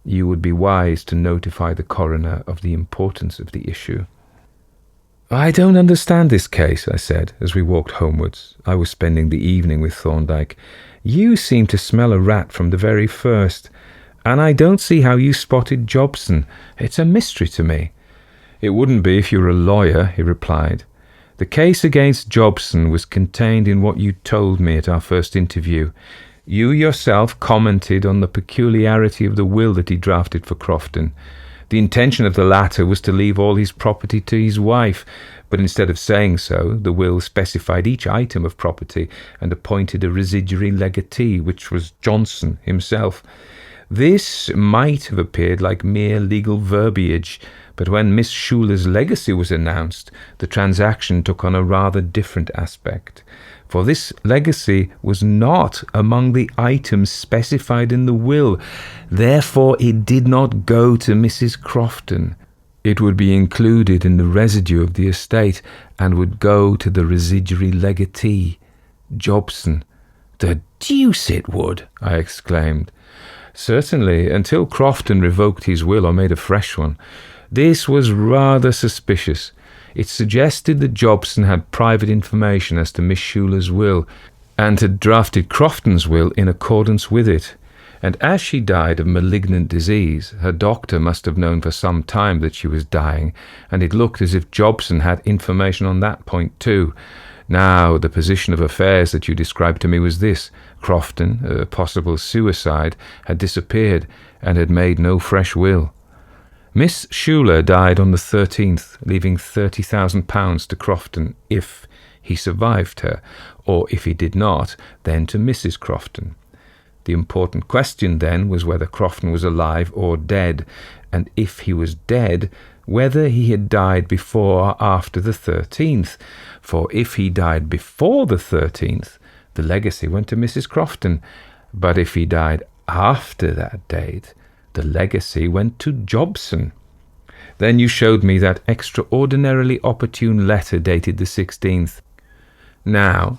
you would be wise to notify the coroner of the importance of the issue. I don't understand this case, I said, as we walked homewards. I was spending the evening with Thorndyke. You seem to smell a rat from the very first, and I don't see how you spotted Jobson. It's a mystery to me. It wouldn't be if you were a lawyer, he replied. The case against Jobson was contained in what you told me at our first interview. You yourself commented on the peculiarity of the will that he drafted for Crofton. The intention of the latter was to leave all his property to his wife, but instead of saying so, the will specified each item of property and appointed a residuary legatee, which was Johnson himself. This might have appeared like mere legal verbiage, but when Miss Schuyler's legacy was announced, the transaction took on a rather different aspect. For this legacy was not among the items specified in the will. Therefore, it did not go to Mrs. Crofton. It would be included in the residue of the estate and would go to the residuary legatee, Jobson. The deuce it would, I exclaimed. Certainly, until Crofton revoked his will or made a fresh one. This was rather suspicious. It suggested that Jobson had private information as to Miss Schuyler's will, and had drafted Crofton's will in accordance with it. And as she died of malignant disease, her doctor must have known for some time that she was dying, and it looked as if Jobson had information on that point too. Now, the position of affairs that you described to me was this. Crofton, a possible suicide, had disappeared, and had made no fresh will. Miss Schuyler died on the 13th, leaving £30,000 to Crofton if he survived her, or if he did not, then to Mrs. Crofton. The important question then was whether Crofton was alive or dead, and if he was dead, whether he had died before or after the 13th. For if he died before the 13th, the legacy went to Mrs. Crofton, but if he died after that date, the legacy went to Jobson. Then you showed me that extraordinarily opportune letter dated the 16th. Now,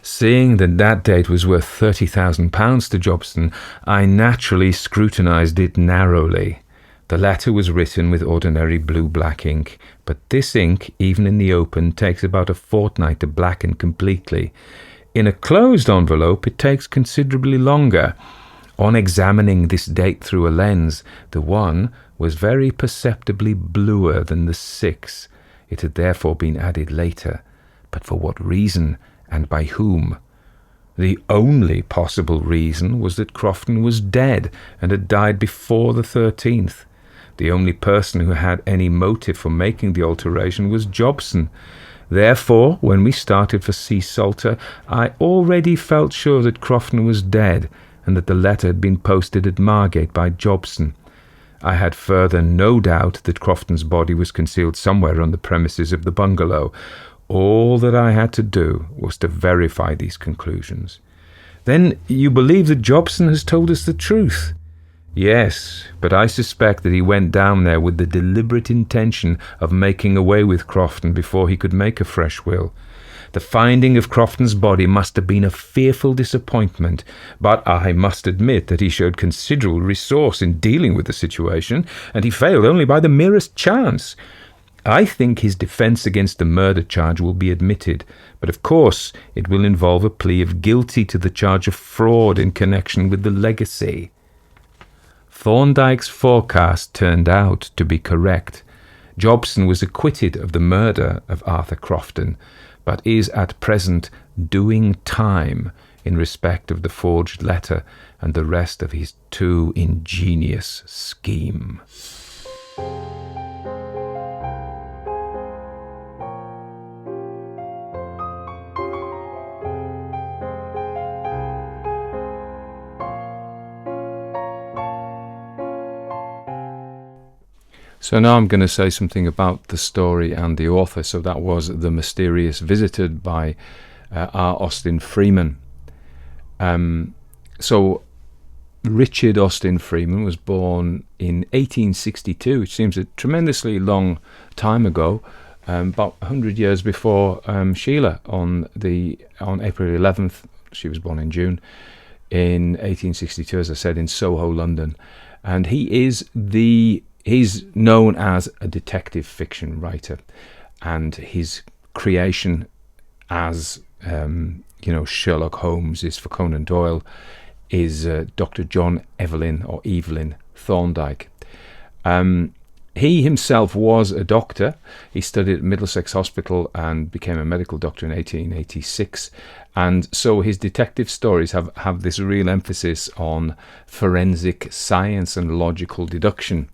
seeing that that date was worth £30,000 to Jobson, I naturally scrutinized it narrowly. The letter was written with ordinary blue-black ink, but this ink, even in the open, takes about a fortnight to blacken completely. In a closed envelope, it takes considerably longer. On examining this date through a lens, the 1 was very perceptibly bluer than the 6. It had therefore been added later. But for what reason, and by whom? The only possible reason was that Crofton was dead and had died before the 13th. The only person who had any motive for making the alteration was Jobson. Therefore, when we started for Sea Salter, I already felt sure that Crofton was dead and that the letter had been posted at Margate by Jobson. I had further no doubt that Crofton's body was concealed somewhere on the premises of the bungalow. All that I had to do was to verify these conclusions. Then you believe that Jobson has told us the truth? Yes, but I suspect that he went down there with the deliberate intention of making away with Crofton before he could make a fresh will. The finding of Crofton's body must have been a fearful disappointment, but I must admit that he showed considerable resource in dealing with the situation, and he failed only by the merest chance. I think his defence against the murder charge will be admitted, but of course it will involve a plea of guilty to the charge of fraud in connection with the legacy. Thorndyke's forecast turned out to be correct. Jobson was acquitted of the murder of Arthur Crofton, but is at present doing time in respect of the forged letter and the rest of his too ingenious scheme. So now I'm going to say something about the story and the author. So that was The Mysterious Visitor by R. Austin Freeman. So Richard Austin Freeman was born in 1862, which seems a tremendously long time ago, about 100 years before Sheila. On April 11th, she was born in June, in 1862, as I said, in Soho, London. And he's known as a detective fiction writer, and his creation as Sherlock Holmes is for Conan Doyle is Dr. John Evelyn Thorndyke. He himself was a doctor. He studied at Middlesex Hospital and became a medical doctor in 1886. And so his detective stories have this real emphasis on forensic science and logical deduction.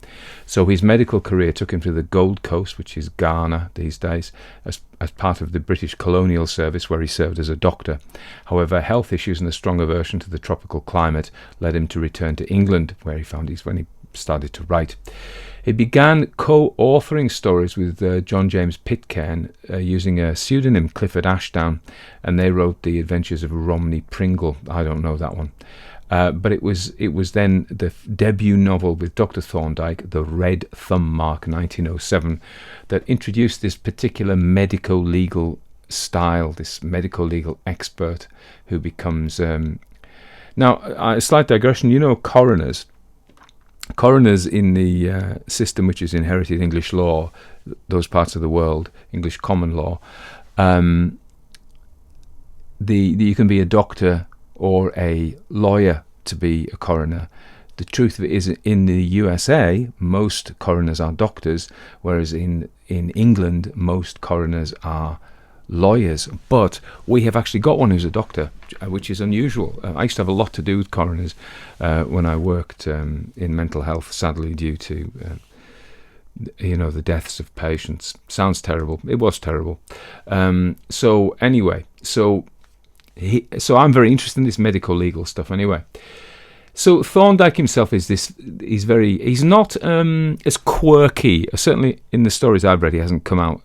So his medical career took him to the Gold Coast, which is Ghana these days, as part of the British Colonial Service, where he served as a doctor. However, health issues and a strong aversion to the tropical climate led him to return to England, where he found when he started to write. He began co-authoring stories with John James Pitcairn using a pseudonym, Clifford Ashdown, and they wrote The Adventures of Romney Pringle. I don't know that one. But it was then the debut novel with Dr. Thorndyke, The Red Thumb Mark, 1907, that introduced this particular medico-legal style, this medico-legal expert who becomes... Now, a slight digression, coroners. Coroners in the system which is inherited English law, those parts of the world, English common law, you can be a doctor or a lawyer to be a coroner. The truth of it is, in the USA, most coroners are doctors, whereas in England, most coroners are lawyers. But we have actually got one who's a doctor, which is unusual. I used to have a lot to do with coroners when I worked in mental health, sadly, due to the deaths of patients. Sounds terrible. It was terrible. So I'm very interested in this medical legal stuff anyway. So Thorndyke himself he's not as quirky. Certainly in the stories I've read, he hasn't come out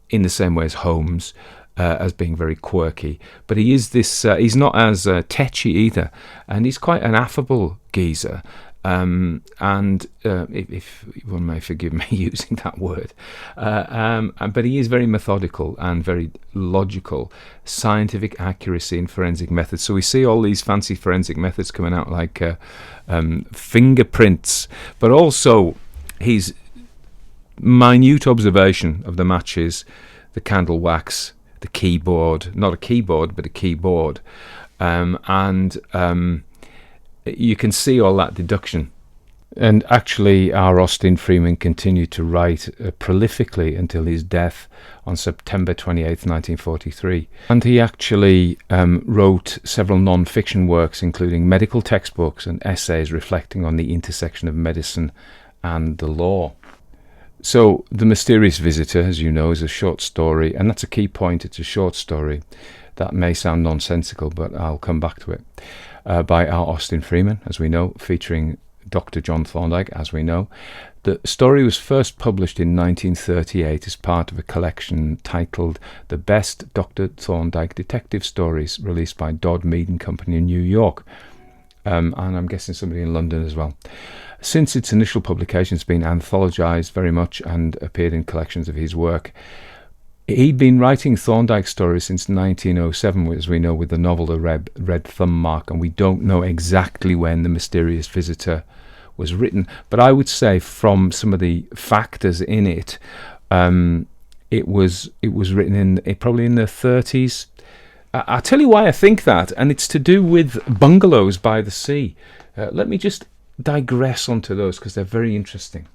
in the same way as Holmes, as being very quirky. But he is this, he's not as tetchy either, and he's quite an affable geezer. If one may forgive me using that word, but he is very methodical and very logical, scientific accuracy in forensic methods. So we see all these fancy forensic methods coming out, like fingerprints, but also his minute observation of the matches, the candle wax, the keyboard, not a keyboard, but a keyboard, and you can see all that deduction. And actually, R. Austin Freeman continued to write prolifically until his death on September 28th, 1943. And he actually wrote several non-fiction works, including medical textbooks and essays reflecting on the intersection of medicine and the law. So, The Mysterious Visitor, as you know, is a short story, and that's a key point. It's a short story. That may sound nonsensical, but I'll come back to it. By R. Austin Freeman, as we know, featuring Dr. John Thorndyke, as we know. The story was first published in 1938 as part of a collection titled The Best Dr. Thorndyke Detective Stories, released by Dodd Mead and Company in New York. And I'm guessing somebody in London as well. Since its initial publication, it's been anthologized very much and appeared in collections of his work. He'd been writing Thorndyke stories since 1907, as we know, with the novel The Red Thumb Mark, and we don't know exactly when The Mysterious Visitor was written, but I would say from some of the factors in it, it was written probably in the 30s. I'll tell you why I think that, and it's to do with bungalows by the sea. Let me just digress onto those because they're very interesting.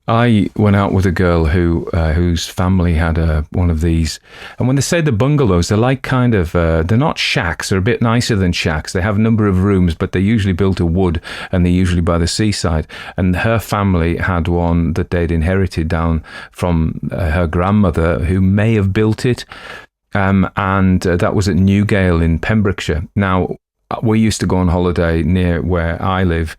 I went out with a girl whose family had one of these, and when they say the bungalows, they're like kind of they're not shacks. They're a bit nicer than shacks. They have a number of rooms, but they're usually built of wood, and they're usually by the seaside. And her family had one that they'd inherited down from her grandmother, who may have built it, and that was at Newgale in Pembrokeshire. Now, we used to go on holiday near where I live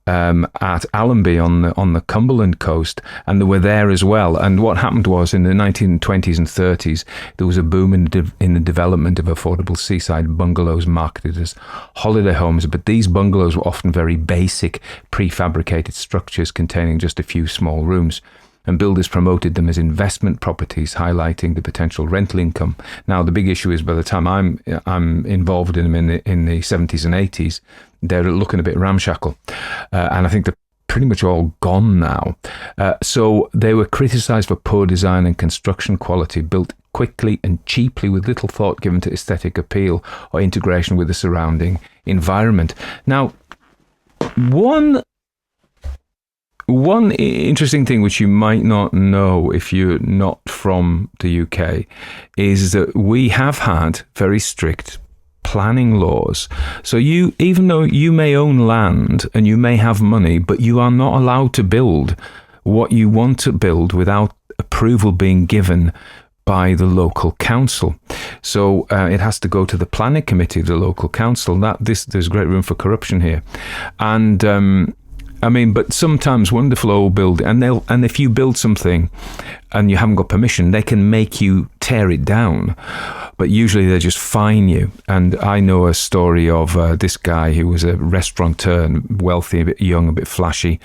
at Allenby on the Cumberland coast, and they were there as well. And what happened was, in the 1920s and 30s, there was a boom in the development of affordable seaside bungalows marketed as holiday homes. But these bungalows were often very basic, prefabricated structures containing just a few small rooms. And builders promoted them as investment properties, highlighting the potential rental income. Now, the big issue is, by the time I'm involved in them in the 70s and 80s, they're looking a bit ramshackle, and I think they're pretty much all gone now. So they were criticised for poor design and construction quality, built quickly and cheaply with little thought given to aesthetic appeal or integration with the surrounding environment. Now, one interesting thing which you might not know if you're not from the UK is that we have had very strict planning laws. So even though you may own land and you may have money, but you are not allowed to build what you want to build without approval being given by the local council. So it has to go to the planning committee of the local council. There's great room for corruption here. And but sometimes wonderful old building, and if you build something and you haven't got permission, they can make you tear it down. But usually they just fine you. And I know a story of this guy who was a restaurateur, and wealthy, a bit young, a bit flashy.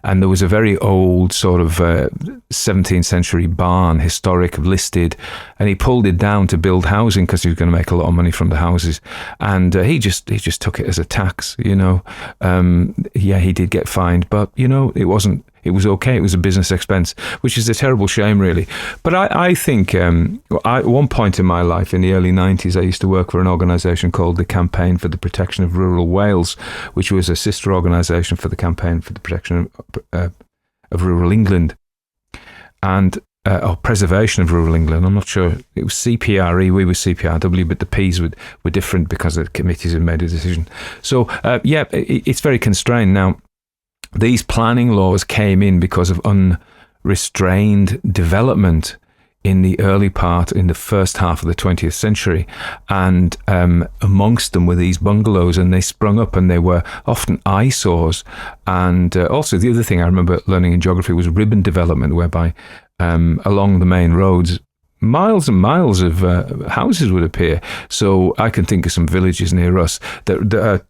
And there was a very old sort of 17th century barn, historic, listed, and he pulled it down to build housing because he was going to make a lot of money from the houses. And he just took it as a tax, he did get fined, but, it was okay. It was a business expense, which is a terrible shame, really. But I think at one point in my life, in the early 90s, I used to work for an organisation called the Campaign for the Protection of Rural Wales, which was a sister organisation for the Campaign for the Protection of Rural England, and or Preservation of Rural England. I'm not sure. It was CPRE, we were CPRW, but the P's were different because the committees had made a decision. So, it's very constrained. Now, these planning laws came in because of unrestrained development in the first half of the 20th century. And amongst them were these bungalows, and they sprung up, and they were often eyesores. And also the other thing I remember learning in geography was ribbon development, whereby along the main roads, miles and miles of houses would appear. So I can think of some villages near us that are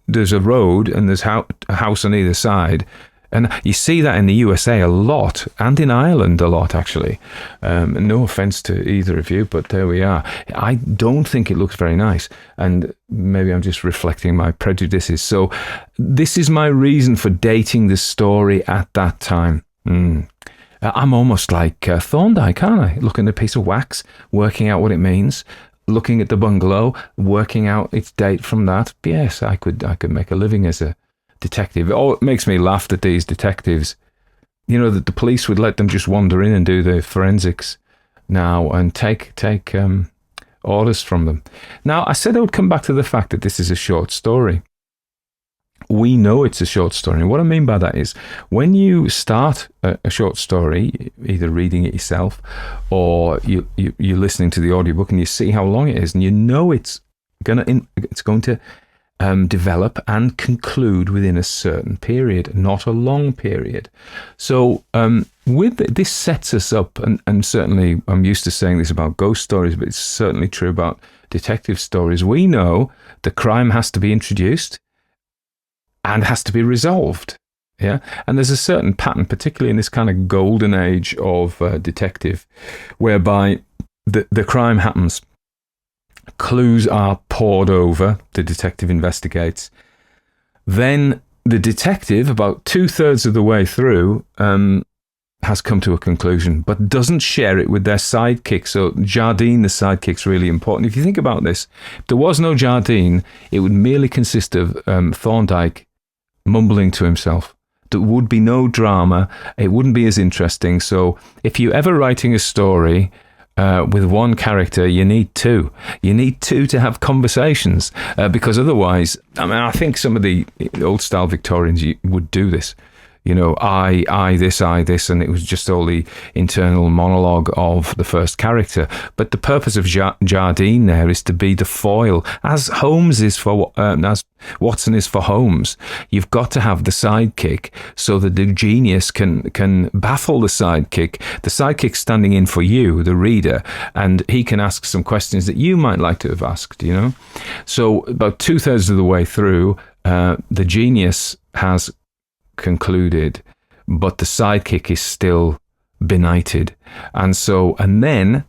there's a road and there's a house on either side. And you see that in the USA a lot, and in Ireland a lot, actually. No offence to either of you, but there we are. I don't think it looks very nice, and maybe I'm just reflecting my prejudices. So this is my reason for dating the story at that time. I'm almost like Thorndyke, aren't I? Looking at a piece of wax, working out what it means. looking at the bungalow, working out its date from that. Yes, I could make a living as a detective. Oh, it makes me laugh that these detectives, that the police would let them just wander in and do the forensics now and take orders from them. Now, I said I would come back to the fact that this is a short story. We know it's a short story. And what I mean by that is when you start a short story, either reading it yourself or you're listening to the audiobook and you see how long it is and you know it's going to develop and conclude within a certain period, not a long period. So this sets us up, and certainly I'm used to saying this about ghost stories, but it's certainly true about detective stories. We know the crime has to be introduced and has to be resolved. Yeah, and there's a certain pattern, particularly in this kind of golden age of detective, whereby the crime happens. Clues are poured over, the detective investigates. Then the detective, about 2/3 of the way through, has come to a conclusion, but doesn't share it with their sidekick. So Jardine, the sidekick's really important. If you think about this, if there was no Jardine, it would merely consist of Thorndyke mumbling to himself. There would be no drama. It wouldn't be as interesting. So if you're ever writing a story with one character, you need two. You need two to have conversations because otherwise, I think some of the old style Victorians would do this. I this, and it was just all the internal monologue of the first character. But the purpose of Jardine there is to be the foil, as Holmes is for, as Watson is for Holmes. You've got to have the sidekick so that the genius can baffle the sidekick. The sidekick's standing in for you, the reader, and he can ask some questions that you might like to have asked, So about 2/3 of the way through, the genius has concluded, but the sidekick is still benighted. And then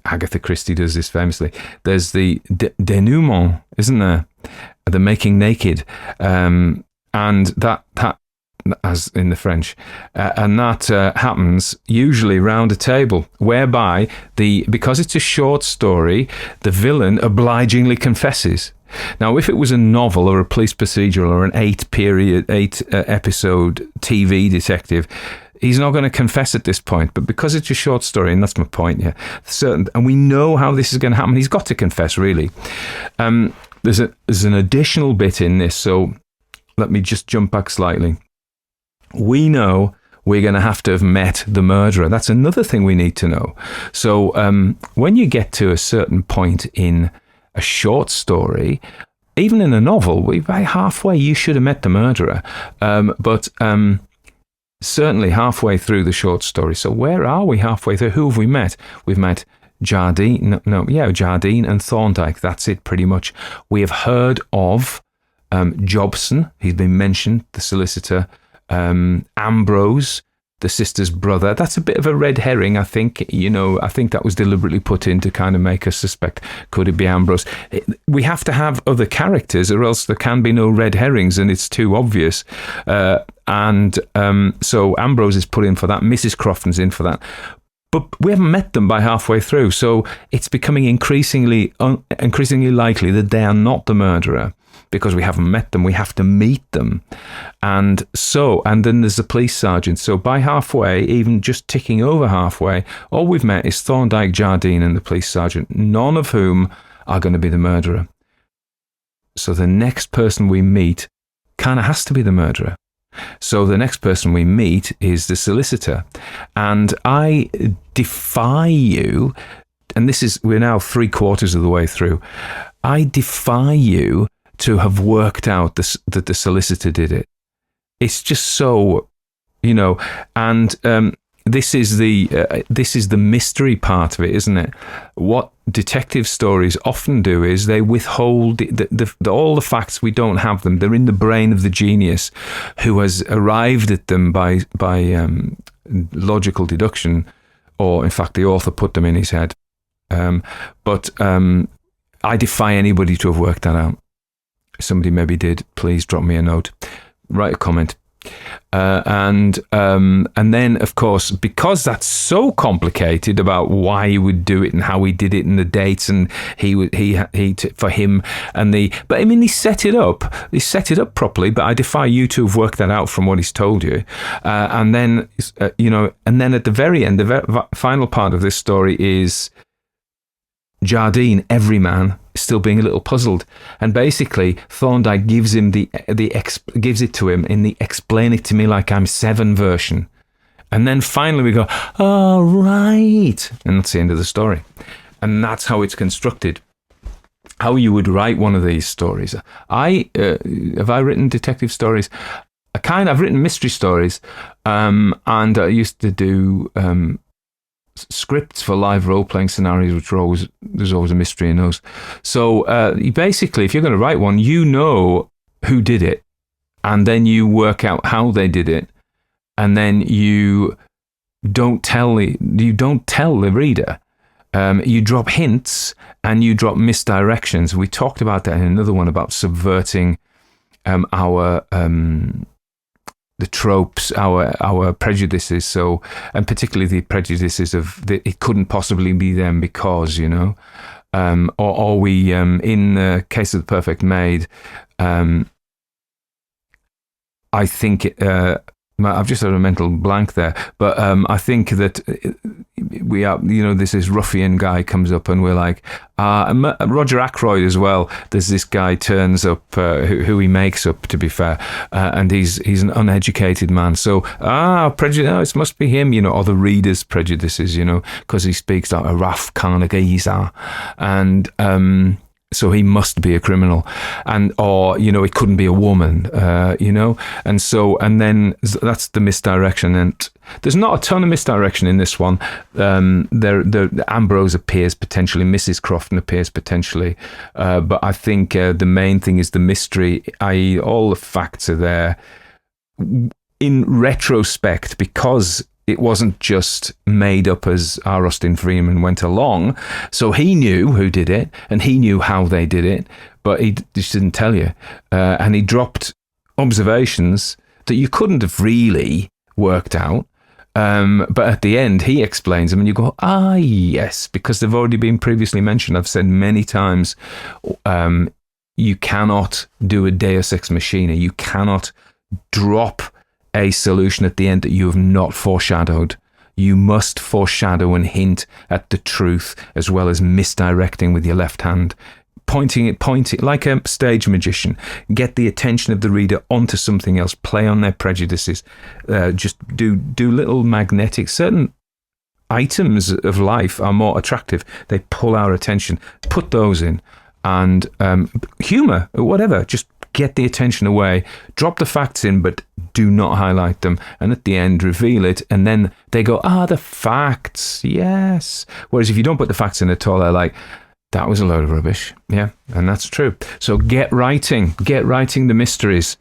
Agatha Christie does this famously, there's the denouement, isn't there? The making naked, and that as in the French, and that happens usually round a table, whereby because it's a short story, the villain obligingly confesses. Now, if it was a novel or a police procedural or an 8-episode TV detective, he's not going to confess at this point. But because it's a short story, and that's my point here, and we know how this is going to happen, he's got to confess, really. There's an additional bit in this, so let me just jump back slightly. We know we're going to have met the murderer. That's another thing we need to know. So when you get to a certain point in a short story, even in a novel, by halfway you should have met the murderer. But certainly halfway through the short story. So where are we halfway through? Who have we met? We've met Jardine. Jardine and Thorndyke. That's it, pretty much. We have heard of Jobson. He's been mentioned, the solicitor. Ambrose, the sister's brother. That's a bit of a red herring, I think. I think that was deliberately put in to kind of make us suspect, could it be Ambrose? We have to have other characters or else there can be no red herrings and it's too obvious. So Ambrose is put in for that. Mrs. Crofton's in for that. But we haven't met them by halfway through, so it's becoming increasingly likely that they are not the murderer. Because we haven't met them, we have to meet them. And then there's the police sergeant. So by halfway, even just ticking over halfway, all we've met is Thorndyke, Jardine, and the police sergeant, none of whom are going to be the murderer. So the next person we meet kind of has to be the murderer. So the next person we meet is the solicitor. And I defy you, and we're now 3/4 of the way through, I defy you to have worked out that the solicitor did it. It's just so, and this is the mystery part of it, isn't it? What detective stories often do is they withhold all the facts. We don't have them. They're in the brain of the genius who has arrived at them by logical deduction, or in fact the author put them in his head. But I defy anybody to have worked that out. Somebody maybe did. Please drop me a note, write a comment. And then, of course, because that's so complicated about why he would do it and how he did it and the dates, and for him and but I mean, he set it up properly. But I defy you to have worked that out from what he's told you. And then and then at the very end, the final part of this story is Jardine, every man, still being a little puzzled, and basically Thorndyke gives it to him in the "explain it to me like I'm 7" version, and then finally we go, "Oh right," and that's the end of the story, and that's how it's constructed. How you would write one of these stories? Have I written detective stories? I've written mystery stories, and I used to do scripts for live role-playing scenarios, which there's always a mystery in those. So basically, if you're going to write one, you know who did it, and then you work out how they did it, and then you don't tell the reader. You drop hints and you drop misdirections. We talked about that in another one about subverting the tropes, our prejudices, so, and particularly the prejudices of it couldn't possibly be them because, or we, in the case of The Perfect Maid, I think I've just had a mental blank there, but I think that we are, this ruffian guy comes up and we're like, Roger Ackroyd as well. There's this guy turns up who he makes up, to be fair, and he's an uneducated man. So prejudice, it must be him, or the reader's prejudices, because he speaks like a rough kind of geezer, and so he must be a criminal, or it couldn't be a woman, and then that's the misdirection. And there's not a ton of misdirection in this one. Ambrose appears potentially, Mrs. Crofton appears potentially, but I think the main thing is the mystery, i.e., all the facts are there. In retrospect, because it wasn't just made up as R. Austin Freeman went along. So he knew who did it and he knew how they did it, but he just didn't tell you. And he dropped observations that you couldn't have really worked out. But at the end, he explains them and you go, yes, because they've already been previously mentioned. I've said many times, you cannot do a Deus Ex Machina. You cannot drop a solution at the end that you have not foreshadowed. You must foreshadow and hint at the truth, as well as misdirecting with your left hand, pointing like a stage magician. Get the attention of the reader onto something else. Play on their prejudices. Just do little magnetic. Certain items of life are more attractive. They pull our attention. Put those in, and humor, whatever. Just get the attention away, drop the facts in, but do not highlight them. And at the end, reveal it. And then they go, the facts, yes. Whereas if you don't put the facts in at all, they're like, that was a load of rubbish. Yeah, and that's true. So get writing the mysteries.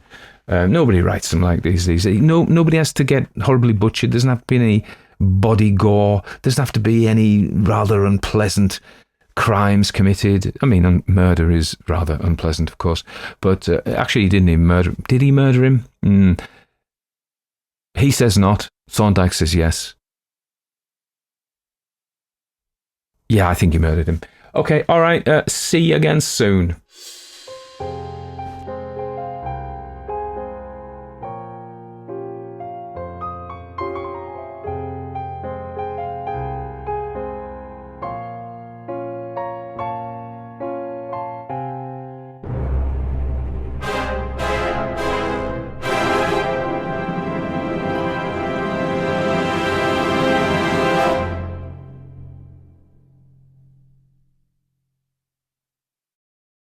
Nobody writes them like these days. Nobody has to get horribly butchered. Doesn't have to be any body gore. Doesn't have to be any rather unpleasant crimes committed. I mean, murder is rather unpleasant, of course, but actually he didn't even murder. Did he murder him? He says not. Thorndyke says yes. Yeah, I think he murdered him. Okay, all right. See you again soon.